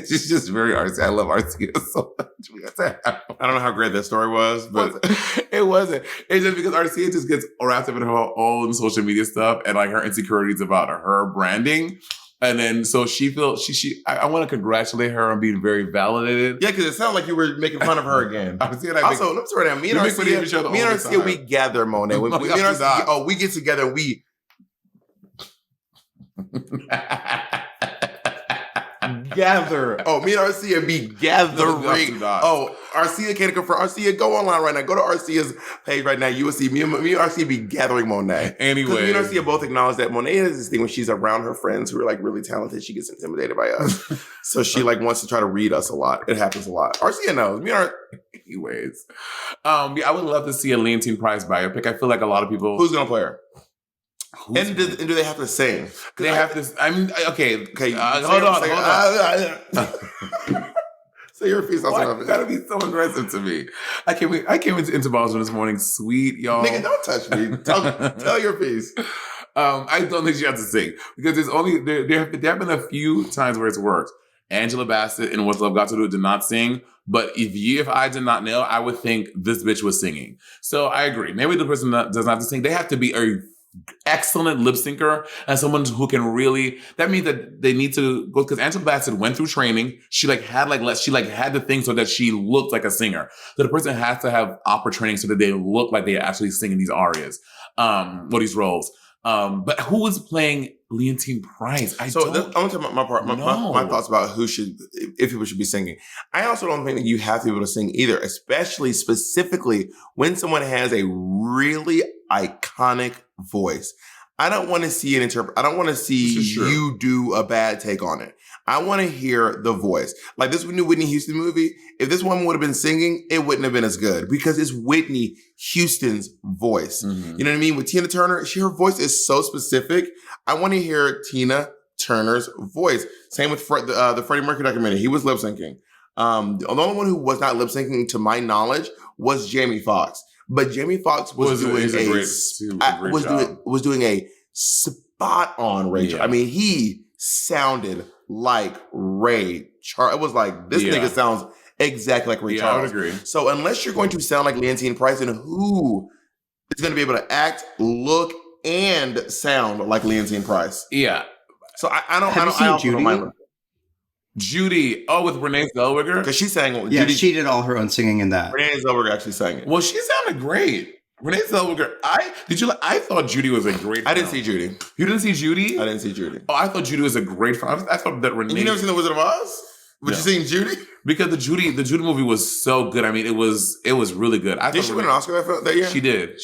she's just very Arcia. I love Arcia so much. I don't know how great that story was, but it wasn't. It's just because Arcia just gets wrapped up in her own social media stuff and her insecurities about her branding. And then, so I want to congratulate her on being very validated. Yeah, because it sounded like you were making fun of her again. Also, let me swear down. Me and Arcia, we gather, Monet. We get together and Gather. Oh, me and Arcia be gathering. No, Oh, Arcia can't confirm. Arcia, go online right now. Go to Arcia's page right now. You will see me and Arcia be gathering Monet. Anyway. Because me and Arcia both acknowledge that Monet has this thing when she's around her friends who are like really talented, she gets intimidated by us. So she like wants to try to read us a lot. It happens a lot. Arcia knows. Me and Anyways. I would love to see a Leontine Price biopic. I feel like a lot of people... Who's going to play her? And do they have to sing? They have to... I mean, okay. Hold on. Say your piece. It's gotta be so aggressive to me. I came into Boston this morning, sweet, y'all. Nigga, don't touch me. Tell your piece. I don't think she has to sing because there's only there have been a few times where it's worked. Angela Bassett in What's Love Got to Do did not sing, but if I did not know, I would think this bitch was singing. So I agree. Maybe the person that does not have to sing, they have to be a excellent lip syncer and someone who can really. That means that they need to go because Angela Bassett went through training. She had the thing so that she looked like a singer. So the person has to have opera training so that they look like they are actually singing these arias, or these roles. But who is playing Leontine Price? I want to talk about my thoughts about if people should be singing. I also don't think that you have to be able to sing either, especially specifically when someone has a really iconic voice. I don't want to see I don't want to see you do a bad take on it. I want to hear the voice. Like this new Whitney Houston movie, if this woman would have been singing, it wouldn't have been as good because it's Whitney Houston's voice. Mm-hmm. You know what I mean? With Tina Turner, her voice is so specific. I want to hear Tina Turner's voice. Same with the Freddie Mercury documentary. He was lip syncing. The only one who was not lip syncing, to my knowledge, was Jamie Foxx. But Jamie Foxx was doing a spot on Rachel. Yeah. I mean, he sounded like Ray Charles. It was like, this nigga sounds exactly like Ray Charles. I would agree. So unless you're going to sound like Leontine Price, then who is going to be able to act, look, and sound like Leontine Price? Yeah. So I don't Judy? Judy. Oh, with Renee Zellweger? Because she sang. Yeah, Judy, she did all her own singing in that. Renee Zellweger actually sang it. Well, she sounded great. Renee Zellweger. I thought Judy was a great film. I didn't see Judy. You didn't see Judy? I didn't see Judy. Oh, I thought Judy was a great film. I thought that Renee... And you never seen The Wizard of Oz? But you seen Judy? Because the Judy movie was so good. I mean, it was really good. Did she win an Oscar that year? She did.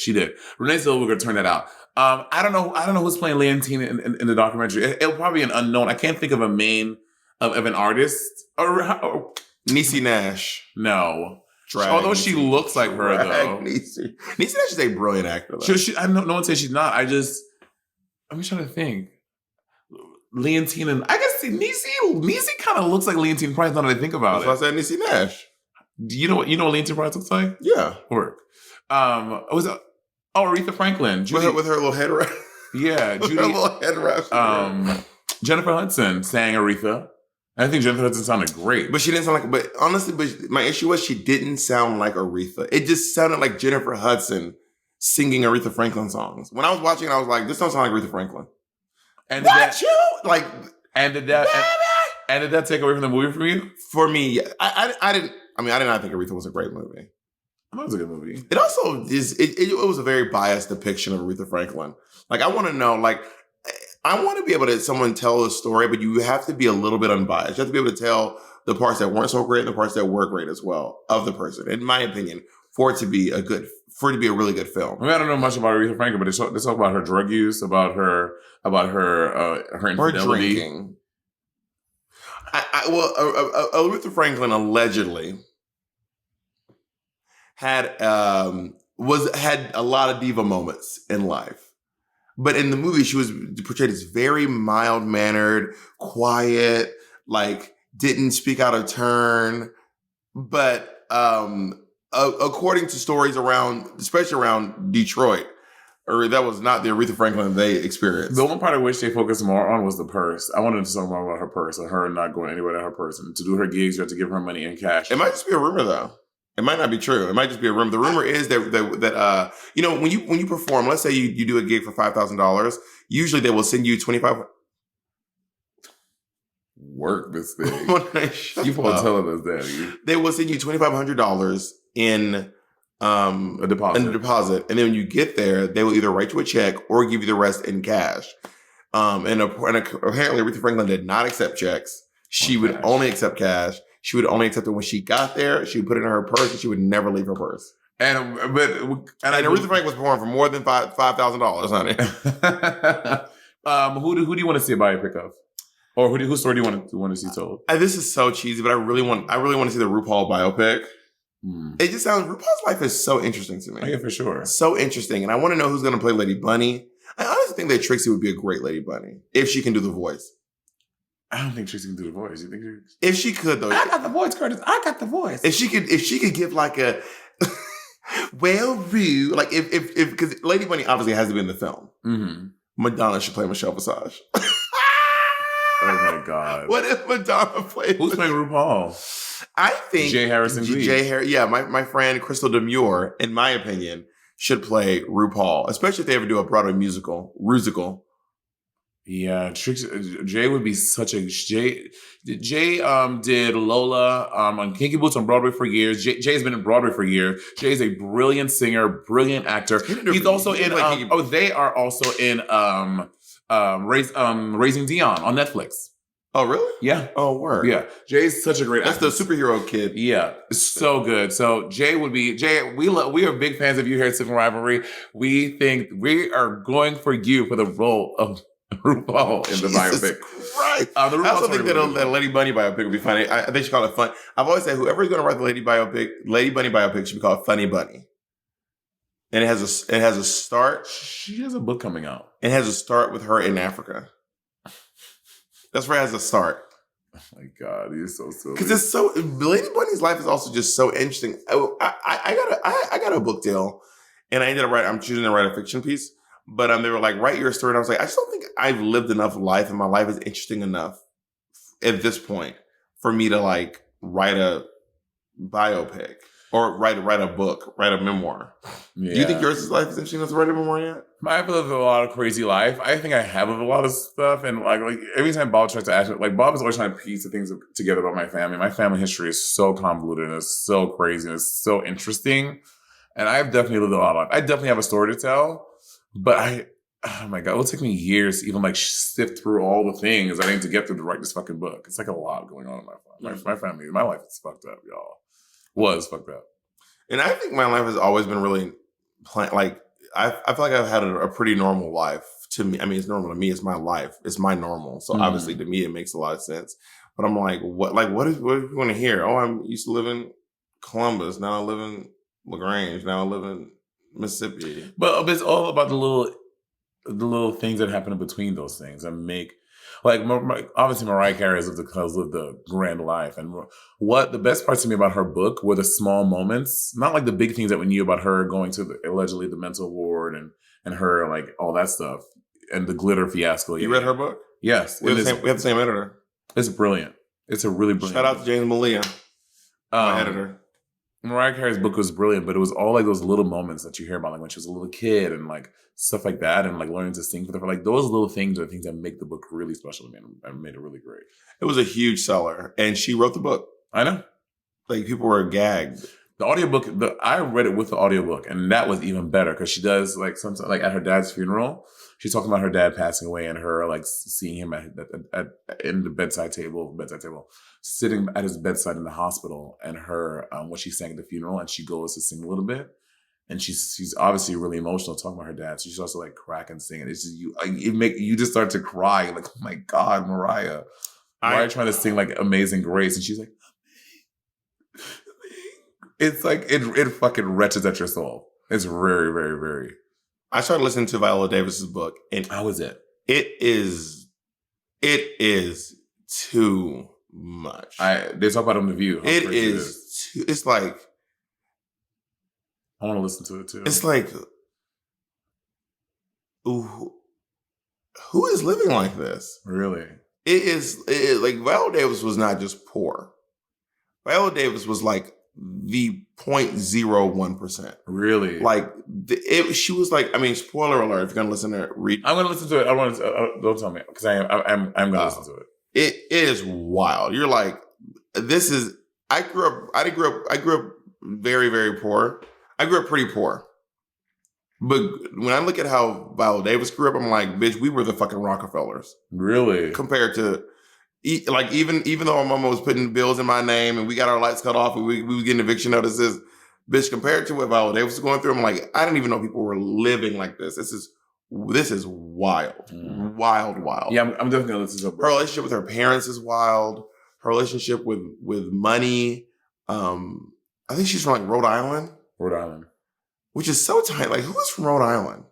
Renee Zellweger turned that out. I don't know who's playing Leontine in the documentary. It'll probably be an unknown. I can't think of a main of an artist. Niecy Nash. No. Although she looks like her, though. Niecy Nash is a brilliant actor, though. No one says she's not. I'm just trying to think. Leontine and I guess Niecy kind of looks like Leontine Price now that I think about it. That's why I said Niecy Nash. You know what Leontine Price looks like? Yeah. Work. Aretha Franklin. Judy, with her little head wrap. Yeah, Judy. Her little head wrap. Jennifer Hudson sang Aretha. I think Jennifer Hudson sounded great. But she didn't sound like, but honestly, my issue was she didn't sound like Aretha. It just sounded like Jennifer Hudson singing Aretha Franklin songs. When I was watching, I was like, this don't sound like Aretha Franklin. And did that take away from the movie from you? For me, I did not think Aretha was a great movie. That was a good movie. It also it was a very biased depiction of Aretha Franklin. Like, I want to know, like, I want to be able to someone tell a story, but you have to be a little bit unbiased. You have to be able to tell the parts that weren't so great and the parts that were great as well of the person, in my opinion, for it to be a really good film. I mean, I don't know much about Aretha Franklin, but they talk about her drug use, about her infidelity. Drinking. Aretha Franklin allegedly had a lot of diva moments in life. But in the movie, she was portrayed as very mild-mannered, quiet, like, didn't speak out of turn. But according to stories especially around Detroit, or that was not the Aretha Franklin they experienced. The one part I wish they focused more on was the purse. I wanted to talk more about her purse and her not going anywhere without her purse. And to do her gigs, you have to give her money in cash. It might just be a rumor, though. It might not be true. It might just be a rumor. The rumor is that when you perform, let's say you do a gig for $5,000, usually they will send you $2,500. Work this thing. You won't tell us that. They will send you $2,500 in a deposit. And then when you get there, they will either write you a check or give you the rest in cash. And apparently Aretha Franklin did not accept checks. She would only accept cash. She would only accept it when she got there. She would put it in her purse, and she would never leave her purse. And Aretha Franklin was performing for more than $5,000, honey. Who do you want to see a biopic of, or whose story do you want to see told? This is so cheesy, but I really want to see the RuPaul biopic. It just sounds RuPaul's life is so interesting to me. Oh, yeah, for sure. So interesting, and I want to know who's going to play Lady Bunny. I honestly think that Trixie would be a great Lady Bunny if she can do the voice. I don't think Trixie can do the voice. You think if she could though? I got the voice, Curtis. I got the voice. If she could give like a well, Rue, like if because Lady Bunny obviously has to be in the film. Mm-hmm. Madonna should play Michelle Visage. Oh my God! What if Madonna played? Who's playing RuPaul? I think J. Harrison Lee. Yeah, my friend Crystal Demure, in my opinion, should play RuPaul, especially if they ever do a Broadway musical. Yeah, Jay would be such a Jay. Jay did Lola on Kinky Boots on Broadway for years. Jay's been in Broadway for years. Jay's a brilliant singer, brilliant actor. He's also in. They are also in Raising Dion on Netflix. Oh, really? Yeah. Oh, word. Yeah. Jay's such a great actor. That's the superhero kid. Yeah. So good. So Jay, we are big fans of you here at Sibling Rivalry. We think we are going for you for the role of RuPaul in the biopic. Right. I also think that a Lady Bunny biopic would be funny. I think they should call it fun. I've always said whoever's going to write the Lady Bunny biopic should be called Funny Bunny. And it has a start. She has a book coming out. It has a start with her in Africa. That's where it has a start. Oh my God, he's so silly. Because it's so Lady Bunny's life is also just so interesting. I got a book deal, and I'm choosing to write a fiction piece. But they were like, write your story, and I was like, I just don't think I've lived enough life, and my life is interesting enough at this point for me to like write a biopic or write a book, write a memoir. Yeah. Do you think yours' life is interesting enough to write a memoir yet? I've lived a lot of crazy life. I think I have lived a lot of stuff. And like every time Bob tries to ask me, like Bob is always trying to piece the things together about my family. My family history is so convoluted and it's so crazy and it's so interesting. And I've definitely lived a lot of life. I definitely have a story to tell. But oh my God, it will take me years to even like sift through all the things I need to get through to write this fucking book. It's like a lot going on in my family. My life is fucked up, y'all. Was fucked up. And I think my life has always been really like I feel like I've had a pretty normal life. To me, I mean, it's normal to me. It's my life. It's my normal. So obviously, to me, it makes a lot of sense. But I'm like, what do you want to hear? Oh, I used to live in Columbus. Now I live in LaGrange. Now I live in Mississippi. But it's all about the little things that happen in between those things and make. Like, obviously, Mariah Carey has lived a grand life. And what the best parts to me about her book were the small moments, not like the big things that we knew about her going to allegedly the mental ward and her, like, all that stuff. And the glitter fiasco. You read her book? Yes. We have the same editor. It's brilliant. It's a really brilliant Shout out to James Malia, my editor. Mariah Carey's book was brilliant, but it was all like those little moments that you hear about, like when she was a little kid and like stuff like that, and like learning to sing for the like those little things are the things that make the book really special to me and made it really great. It was a huge seller, and she wrote the book. I know, like people were gagged. The audiobook, I read it with the audiobook, and that was even better because she does like sometimes like at her dad's funeral, she's talking about her dad passing away and her like seeing him in the bedside table, sitting at his bedside in the hospital, and her what she sang at the funeral, and she goes to sing a little bit, and she's obviously really emotional talking about her dad, so she's also like crack and singing. It's just you just start to cry like, oh my God, Mariah trying to sing like Amazing Grace, and she's like, it's like it fucking wrenches at your soul. It's very, very, very. I started listening to Viola Davis's book, and how is it? It is too much. They talk about it on The View. It's like I want to listen to it too. It's like who is living like this? Really? It is like Viola Davis was not just poor. Viola Davis was like the 0.01%. Really? Like she was like, I mean, spoiler alert, if you're gonna listen to it, read. I'm gonna listen to it. I want to don't tell me because I'm gonna listen to it. It is wild. You're like, this is. I grew up very, very poor. I grew up pretty poor. But when I look at how Viola Davis grew up, I'm like, bitch, we were the fucking Rockefellers. Really? Compared to, like, even though my mama was putting bills in my name and we got our lights cut off and we was getting eviction notices, bitch, compared to what Viola Davis was going through, I'm like, I didn't even know people were living like this. This is wild. Wild. Yeah, I'm definitely gonna listen to her relationship with her parents is wild. Her relationship with money. I think she's from like Rhode Island. Which is so tiny. Like, who is from Rhode Island?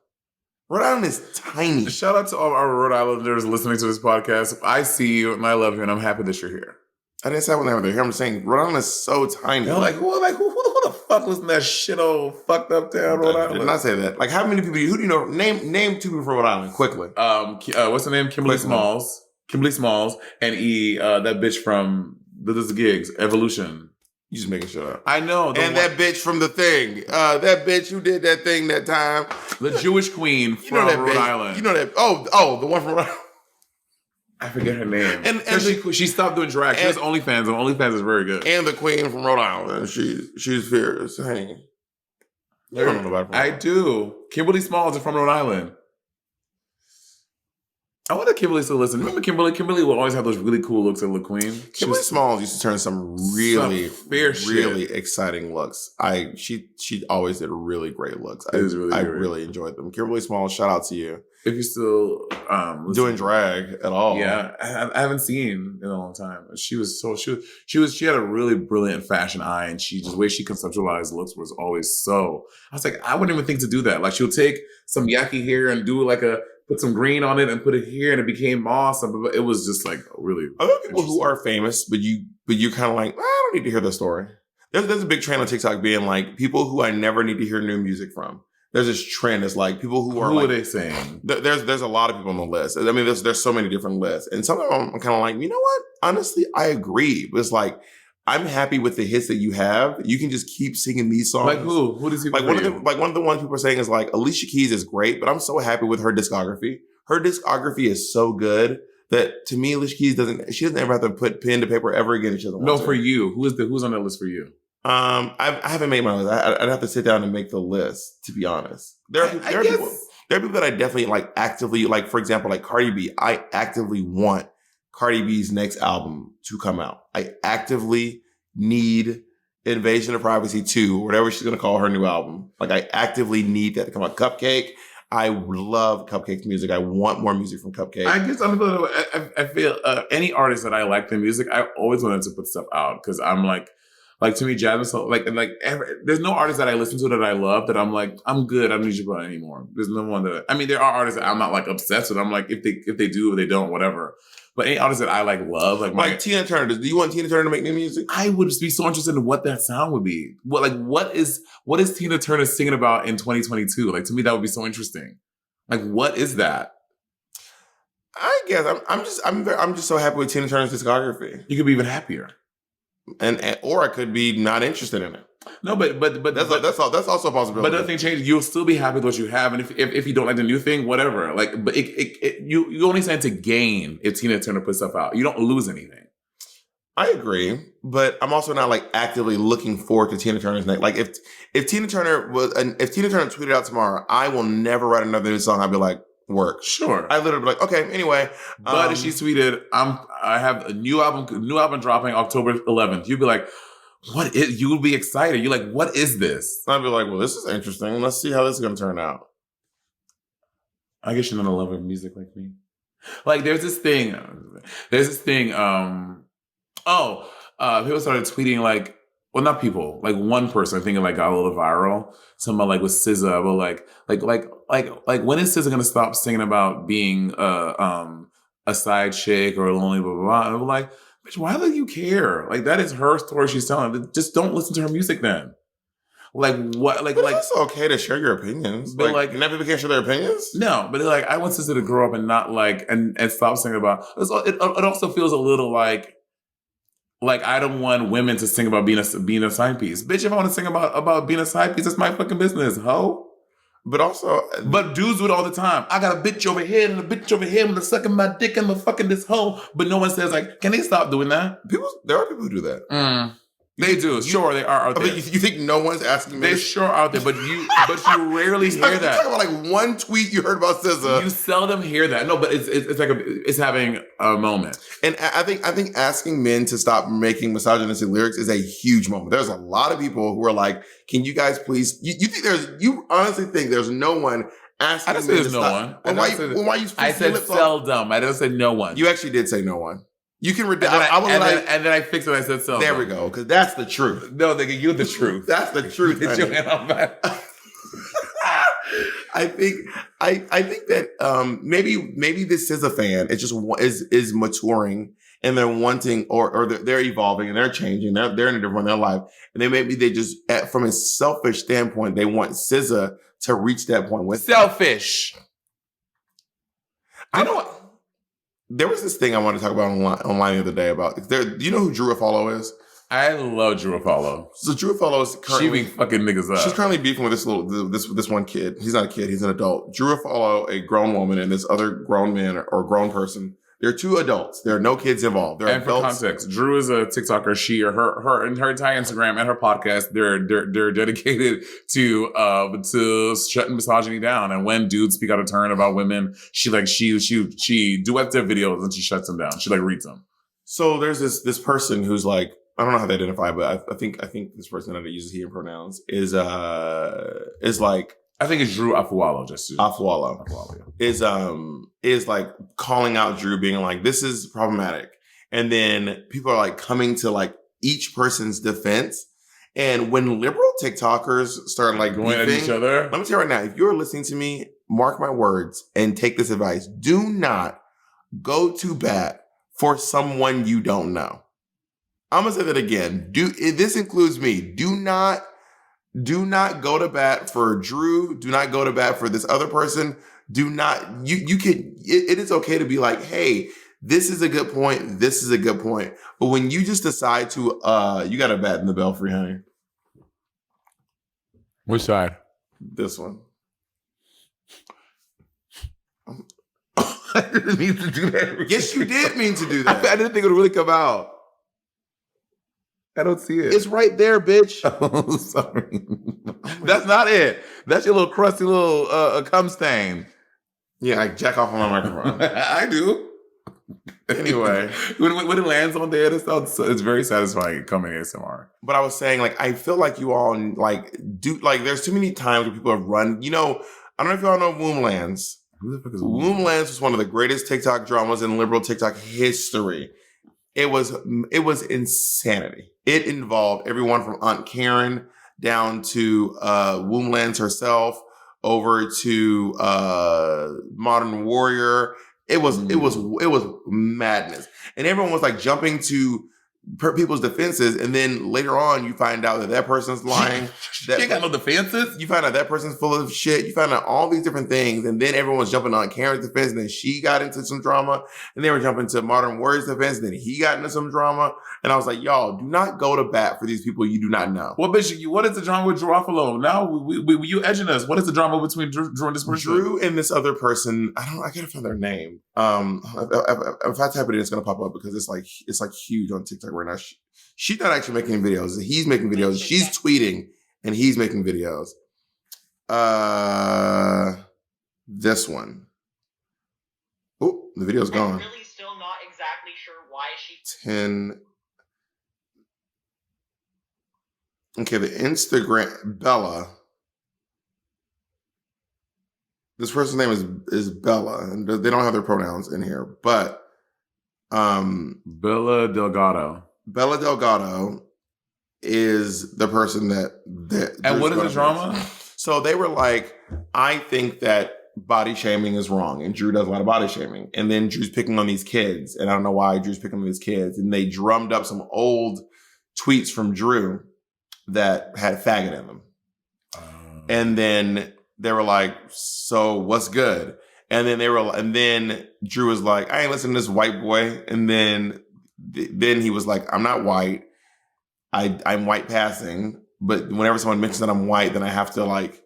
Rhode Island is tiny. Shout out to all our Rhode Islanders listening to this podcast. I see you and I love you and I'm happy that you're here. I didn't say I wasn't here. I'm saying Rhode Island is so tiny. They're like, who the fuck lives in that shit old fucked up town, Rhode Island? I did not say that. Like, how many people, who do you know? Name 2 people from Rhode Island, quickly. What's the name? Kimberly Smalls. And that bitch from the Gigs, Evolution. You just making shit up. I know. That bitch from The Thing. That bitch who did that thing that time. The Jewish queen from Rhode Island. You know that. Oh, the one from Rhode Island. I forget her name. And she stopped doing drag. She has OnlyFans, and OnlyFans is very good. And the queen from Rhode Island. She's fierce. Hey. You don't know about I do. Kimberly Smalls is from Rhode Island. I wonder if Kimberly still listens. Remember Kimberly? Kimberly will always have those really cool looks at La Queen. Kimberly Smalls used to turn some really exciting looks. She always did really great looks. I really enjoyed them. Kimberly Smalls, shout out to you. If you're still doing drag at all, yeah, I haven't seen in a long time. She had a really brilliant fashion eye, and the way she conceptualized looks was always so. I was like, I wouldn't even think to do that. Like, she'll take some yaki hair and do like put some green on it and put it here, and it became moss. It was just like really. Other people who are famous, but you're kind of like, I don't need to hear the story. There's a big trend on TikTok being like people who I never need to hear new music from. There's this trend. It's like people who are. Who are they saying? There's a lot of people on the list. I mean, there's so many different lists, and some of them I'm kind of like, you know what? Honestly, I agree. But it's like, I'm happy with the hits that you have. You can just keep singing these songs. Like who? Who does he like? One of the ones people are saying is like Alicia Keys is great, but I'm so happy with her discography. Her discography is so good that to me, Alicia Keys doesn't ever have to put pen to paper ever again. If she doesn't want to. For you, who's on that list for you? I haven't made my list. I'd have to sit down and make the list, to be honest. There are people that I definitely like actively, like, for example, like Cardi B. I actively want Cardi B's next album to come out. I actively need Invasion of Privacy 2, whatever she's going to call her new album. Like, I actively need that to come out. Cupcake. I love Cupcake's music. I want more music from Cupcake. I guess I feel any artist that I like their music, I always want them to put stuff out because I'm like to me, Jasmine, there's no artist that I listen to that I love that I'm like, I'm good. I don't need you to put out anymore. There's no one that, I mean, there are artists that I'm not like obsessed with. I'm like, if they do or they don't, whatever. But any artist that I love, like Tina Turner. Do you want Tina Turner to make new music? I would just be so interested in what that sound would be. What is Tina Turner singing about in 2022? Like, to me, that would be so interesting. Like, what is that? I guess I'm just so happy with Tina Turner's discography. You could be even happier, or I could be not interested in it. No, but that's also a possibility. But nothing changes. You'll still be happy with what you have, and if you don't like the new thing, whatever. Like, but you only stand to gain if Tina Turner puts stuff out. You don't lose anything. I agree, but I'm also not like actively looking forward to Tina Turner's next. Like, if Tina Turner tweeted out tomorrow, I will never write another new song. I'd be like, work. Sure. I literally be like, okay, anyway. But if she tweeted, I have a new album dropping October 11th, you'd be like, you would be excited. You're like, what is this? I'd be like, well, this is interesting. Let's see how this is going to turn out. I guess you're not a lover of music like me. Like, there's this thing. People started tweeting like, well, not people, like one person I think like got a little viral. Somebody like with SZA, but like when is SZA gonna stop singing about being a side chick or a lonely blah blah blah? And I'm like, bitch, why do you care? Like, that is her story she's telling. Just don't listen to her music then. Like, what? Like, it's okay to share your opinions. But like not people can't share their opinions. No, but like, I want SZA to grow up and not like and stop singing about. It also feels a little like I don't want women to sing about being a side piece. Bitch, if I want to sing about being a side piece, that's my fucking business, ho. But dudes do it all the time. I got a bitch over here and a bitch over here and sucking my dick and the fucking this hoe. But no one says like, can they stop doing that? There are people who do that. They do. Sure, they are out I there. mean, you think no one's asking men? They're sure out there, but you rarely hear You're that. talking about like one tweet you heard about SZA. You seldom hear that. No, but it's like it's having a moment. And I think asking men to stop making misogynistic lyrics is a huge moment. There's a lot of people who are like, "Can you guys please?" You honestly think there's no one asking? I didn't say there's no one. Why you? I said seldom. I didn't say no one. You actually did say no one. You can and then I fixed it. I said seldom. There we go. Because that's the truth. No, nigga, you're the truth. That's the truth. Get your hand on that. I think that maybe this is a fan. It just is maturing and they're wanting or they're evolving and they're changing. They're in a different point in their life, and they just from a selfish standpoint they want SZA to reach that point with selfish. I know what. There was this thing I wanted to talk about online the other day about. Do you know who Drew Affollo is? I love Drew Affollo. So Drew Affollo is currently... She be fucking niggas up. She's currently beefing with this one kid. He's not a kid. He's an adult. Drew Affollo, a grown woman, and this other grown man or grown person. They're two adults. There are no kids involved. They're adults. For context, Drew is a TikToker. She or her entire Instagram and her podcast, they're dedicated to shutting misogyny down. And when dudes speak out of turn about women, she duets their videos and she shuts them down. She reads them. So there's this person who's like, I don't know how they identify, but I think this person that uses he and pronouns is like. I think it's Drew Affollo. Affollo is like calling out Drew, being like, "This is problematic," and then people are like coming to like each person's defense. And when liberal TikTokers start like going at each other, let me tell you right now: if you're listening to me, mark my words and take this advice: do not go to bat for someone you don't know. I'm gonna say that again. This includes me. Do not go to bat for Drew. Do not go to bat for this other person. Do not, it is okay to be like, hey, this is a good point. This is a good point. But when you just decide to, you got a bat in the belfry, honey. Which side? This one. I didn't mean to do that. Yes, you did mean to do that. I didn't think it would really come out. I don't see it. It's right there, bitch. Oh, sorry. That's not it. That's your little crusty little cum stain. Yeah, I jack off on my microphone. I do. Anyway. when it lands on there, it's very satisfying coming ASMR. But I was saying, like, I feel like you all, like, there's too many times where people have run, I don't know if y'all know Womblands. Who the fuck is Womblands was one of the greatest TikTok dramas in liberal TikTok history. It was insanity. It involved everyone from Aunt Karen down to Womblands herself, over to Modern Warrior. It was madness, and everyone was like jumping to people's defenses, and then later on you find out that person's lying. She ain't got no defenses. You find out that person's full of shit. You find out all these different things, and then everyone's jumping on Karen's defense, and then she got into some drama, and they were jumping to Modern Warrior's defense, and then he got into some drama, and I was like, y'all, do not go to bat for these people you do not know. Well, bitch, what is the drama with Drew Affollo? Now you edging us. What is the drama between Drew and this person? Drew and this other person, I gotta find their name. If I type it in, it's gonna pop up because it's like huge on TikTok right now. She's not actually making videos. He's making videos. She's tweeting and he's making videos. This one. Oh, the video's gone. I'm really still not exactly sure why she 10. Okay, the Instagram Bella. This person's name is Bella, and they don't have their pronouns in here, but Bella Delgado. Bella Delgado is the person that and what is the drama? So they were like, I think that body shaming is wrong, and Drew does a lot of body shaming, and then Drew's picking on these kids, and I don't know why Drew's picking on these kids, and they drummed up some old tweets from Drew that had faggot in them, and then they were like, so what's good? And then Drew was like, I ain't listening to this white boy. And then he was like, I'm not white. I'm white passing. But whenever someone mentions that I'm white, then I have to like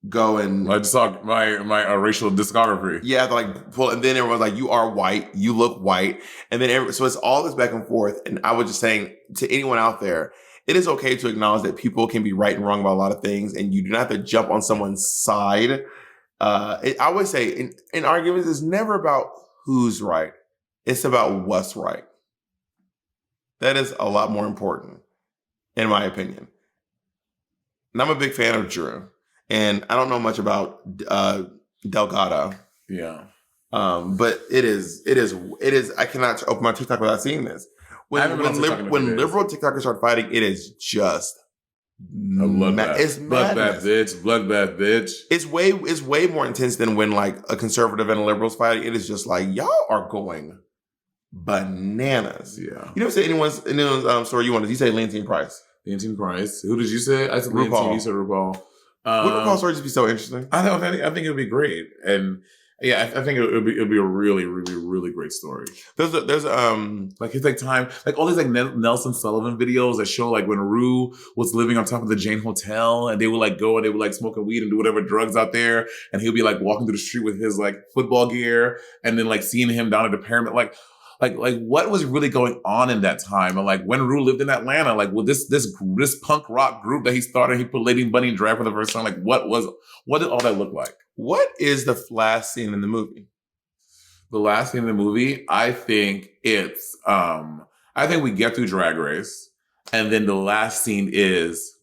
go and I just saw my racial discography. Yeah, I have to like pull. And then everyone's like, you are white. You look white. And then so it's all this back and forth. And I was just saying to anyone out there, it is okay to acknowledge that people can be right and wrong about a lot of things, and you do not have to jump on someone's side. I always say in arguments, it's never about who's right. It's about what's right. That is a lot more important, in my opinion. And I'm a big fan of Drew, and I don't know much about Delgado. Yeah. But it is. I cannot open my TikTok without seeing this. When liberal TikTokers start fighting, it is just a bloodbath. It's bloodbath, bitch. It's way more intense than when like a conservative and a liberal's fighting. It is just like y'all are going bananas. Yeah. You never say anyone's story you wanted. You say Leontine Price. Leontine Price. Who did you say? I said RuPaul. Leontine. You said RuPaul. Would RuPaul's story just be so interesting? I think it would be great, and yeah, I think it would be a really, really, really great story. There's like it's like time, like all these like Nelson Sullivan videos that show like when Rue was living on top of the Jane Hotel, and they would like go and they would like smoke a weed and do whatever drugs out there, and he'll be like walking through the street with his like football gear, and then like seeing him down at the pyramid, like what was really going on in that time, and like when Rue lived in Atlanta, like with this punk rock group that he started, he put Lady Bunny in drag for the first time, like what did all that look like? What is the last scene in the movie? The last scene in the movie, I think it's I think we get through Drag Race, and then the last scene is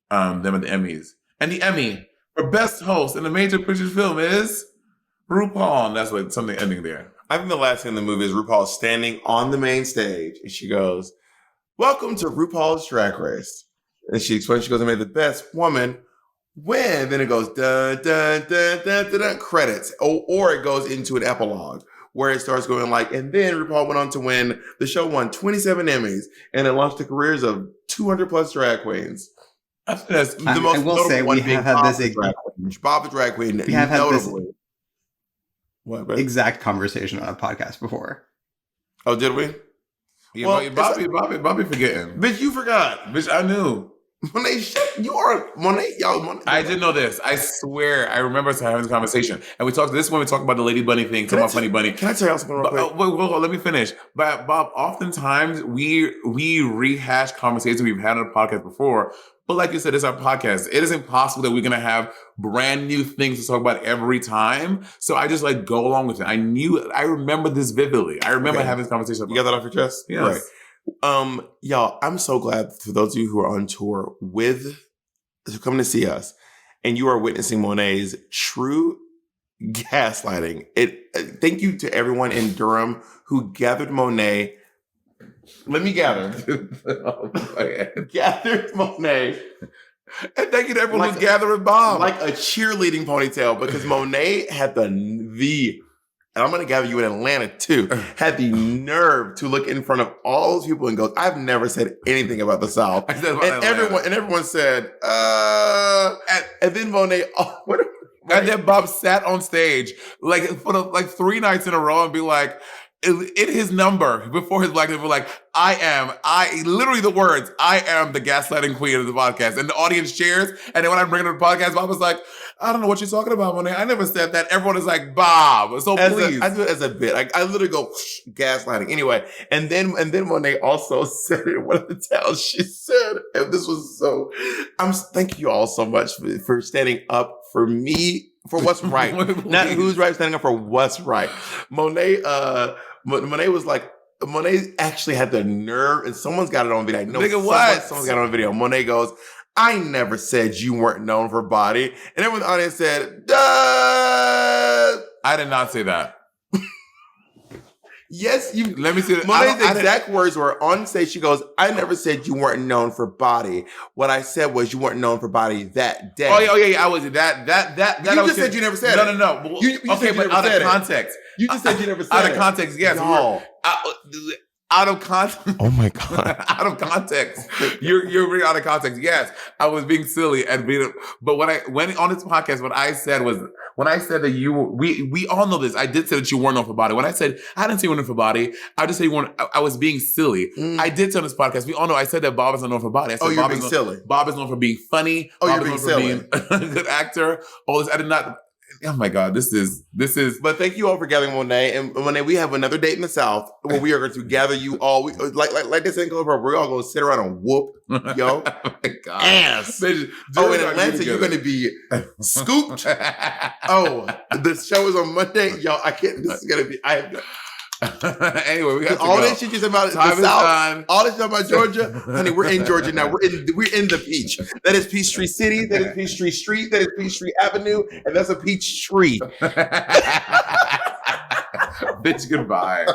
them at the Emmys, and the Emmy for best host in a major picture film is RuPaul, and that's like something ending there. I think the last scene in the movie is RuPaul standing on the main stage, and she goes, "Welcome to RuPaul's Drag Race," and she explains, she goes, "I made the best woman win." Then it goes dun dun dun dun dun, dun credits, or it goes into an epilogue where it starts going like, and then RuPaul went on to win. The show won 27 Emmys, and it launched the careers of 200 plus drag queens. I think that's the most. I will say we have had this Bob the drag queen. We have had this exact conversation on a podcast before. Oh, did we? Yeah, well, Bobby forgetting. Bitch, you forgot. Bitch, I knew. Monet, you are Monet, y'all. Monet. I didn't know this. I swear, I remember us having this conversation, and we talked. This is when we talked about the Lady Bunny thing. Talking about Funny Bunny. Can I tell y'all something real quick? Wait, let me finish. But Bob, oftentimes we rehash conversations we've had on the podcast before. But like you said, it's our podcast. It is impossible that we're gonna have brand new things to talk about every time. So I just like go along with it. I remember this vividly. I remember having this conversation. You got that off your chest? Yes. Right. Y'all, I'm so glad for those of you who are on tour coming to see us, and you are witnessing Monet's true gaslighting. Thank you to everyone in Durham who gathered Monet. Let me gather. Gathered Monet. And thank you to everyone who's gathering Bob. Like a cheerleading ponytail, because Monet had and I'm going to gather you in Atlanta too, had the nerve to look in front of all those people and go, "I've never said anything about the South." Everyone said, and then Monet, and then Bob sat on stage like for like 3 nights in a row and be like, in his number before his black people, like, literally the words, "I am the gaslighting queen of the podcast." And the audience cheers. And then when I bring it to the podcast, Bob was like, "I don't know what you're talking about, Monet. I never said that." Everyone is like, "Bob, so please." I do it as a bit. I literally go, gaslighting. Anyway, and then Monet also said in one of the tales, she said, and this was so, thank you all so much for standing up for me, for what's right. Not who's right, standing up for what's right. Monet was like, Monet actually had the nerve, and someone's got it on video. No, nigga, what? Someone's got it on video. Monet goes, "I never said you weren't known for body." And everyone in the audience said, "Duh!" I did not say that. Yes, you. Let me see that. Monet's exact words were on stage. She goes, "I never said you weren't known for body. What I said was you weren't known for body that day." Oh yeah. I was that. You just said you never said it. No. You okay, but out of context. You just said you never said it. Out of context, yes. Out of context. Oh my God. Out of context. You're really out of context. Yes. I was being silly but when on this podcast, what I said that we all know this. I did say that you weren't known for body. When I said, I didn't say you weren't known for body. I just said you weren't, I was being silly. I did say on this podcast, we all know I said that Bob is not known for body. I said you're being silly. Bob is known for being funny. Oh, Bob you're being silly. For being a good actor. All this. I did not. Oh my God, this is. But thank you all for gathering, Monet. And Monet, we have another date in the South where we are going to gather you all. Like this ain't going to we're all going to sit around and whoop yo Oh my God. ass. Bitch, Oh, in Atlanta, you're going to be scooped. Oh, the show is on Monday. Yo, I can't. This is going to be. Anyway, we got all to go. this shit just about Time the is South. done. All this shit about Georgia, honey. We're in Georgia now. We're in the Peach. That is Peachtree City. That is Peachtree Street. That is Peachtree Avenue, and that's a peach tree. Bitch, goodbye.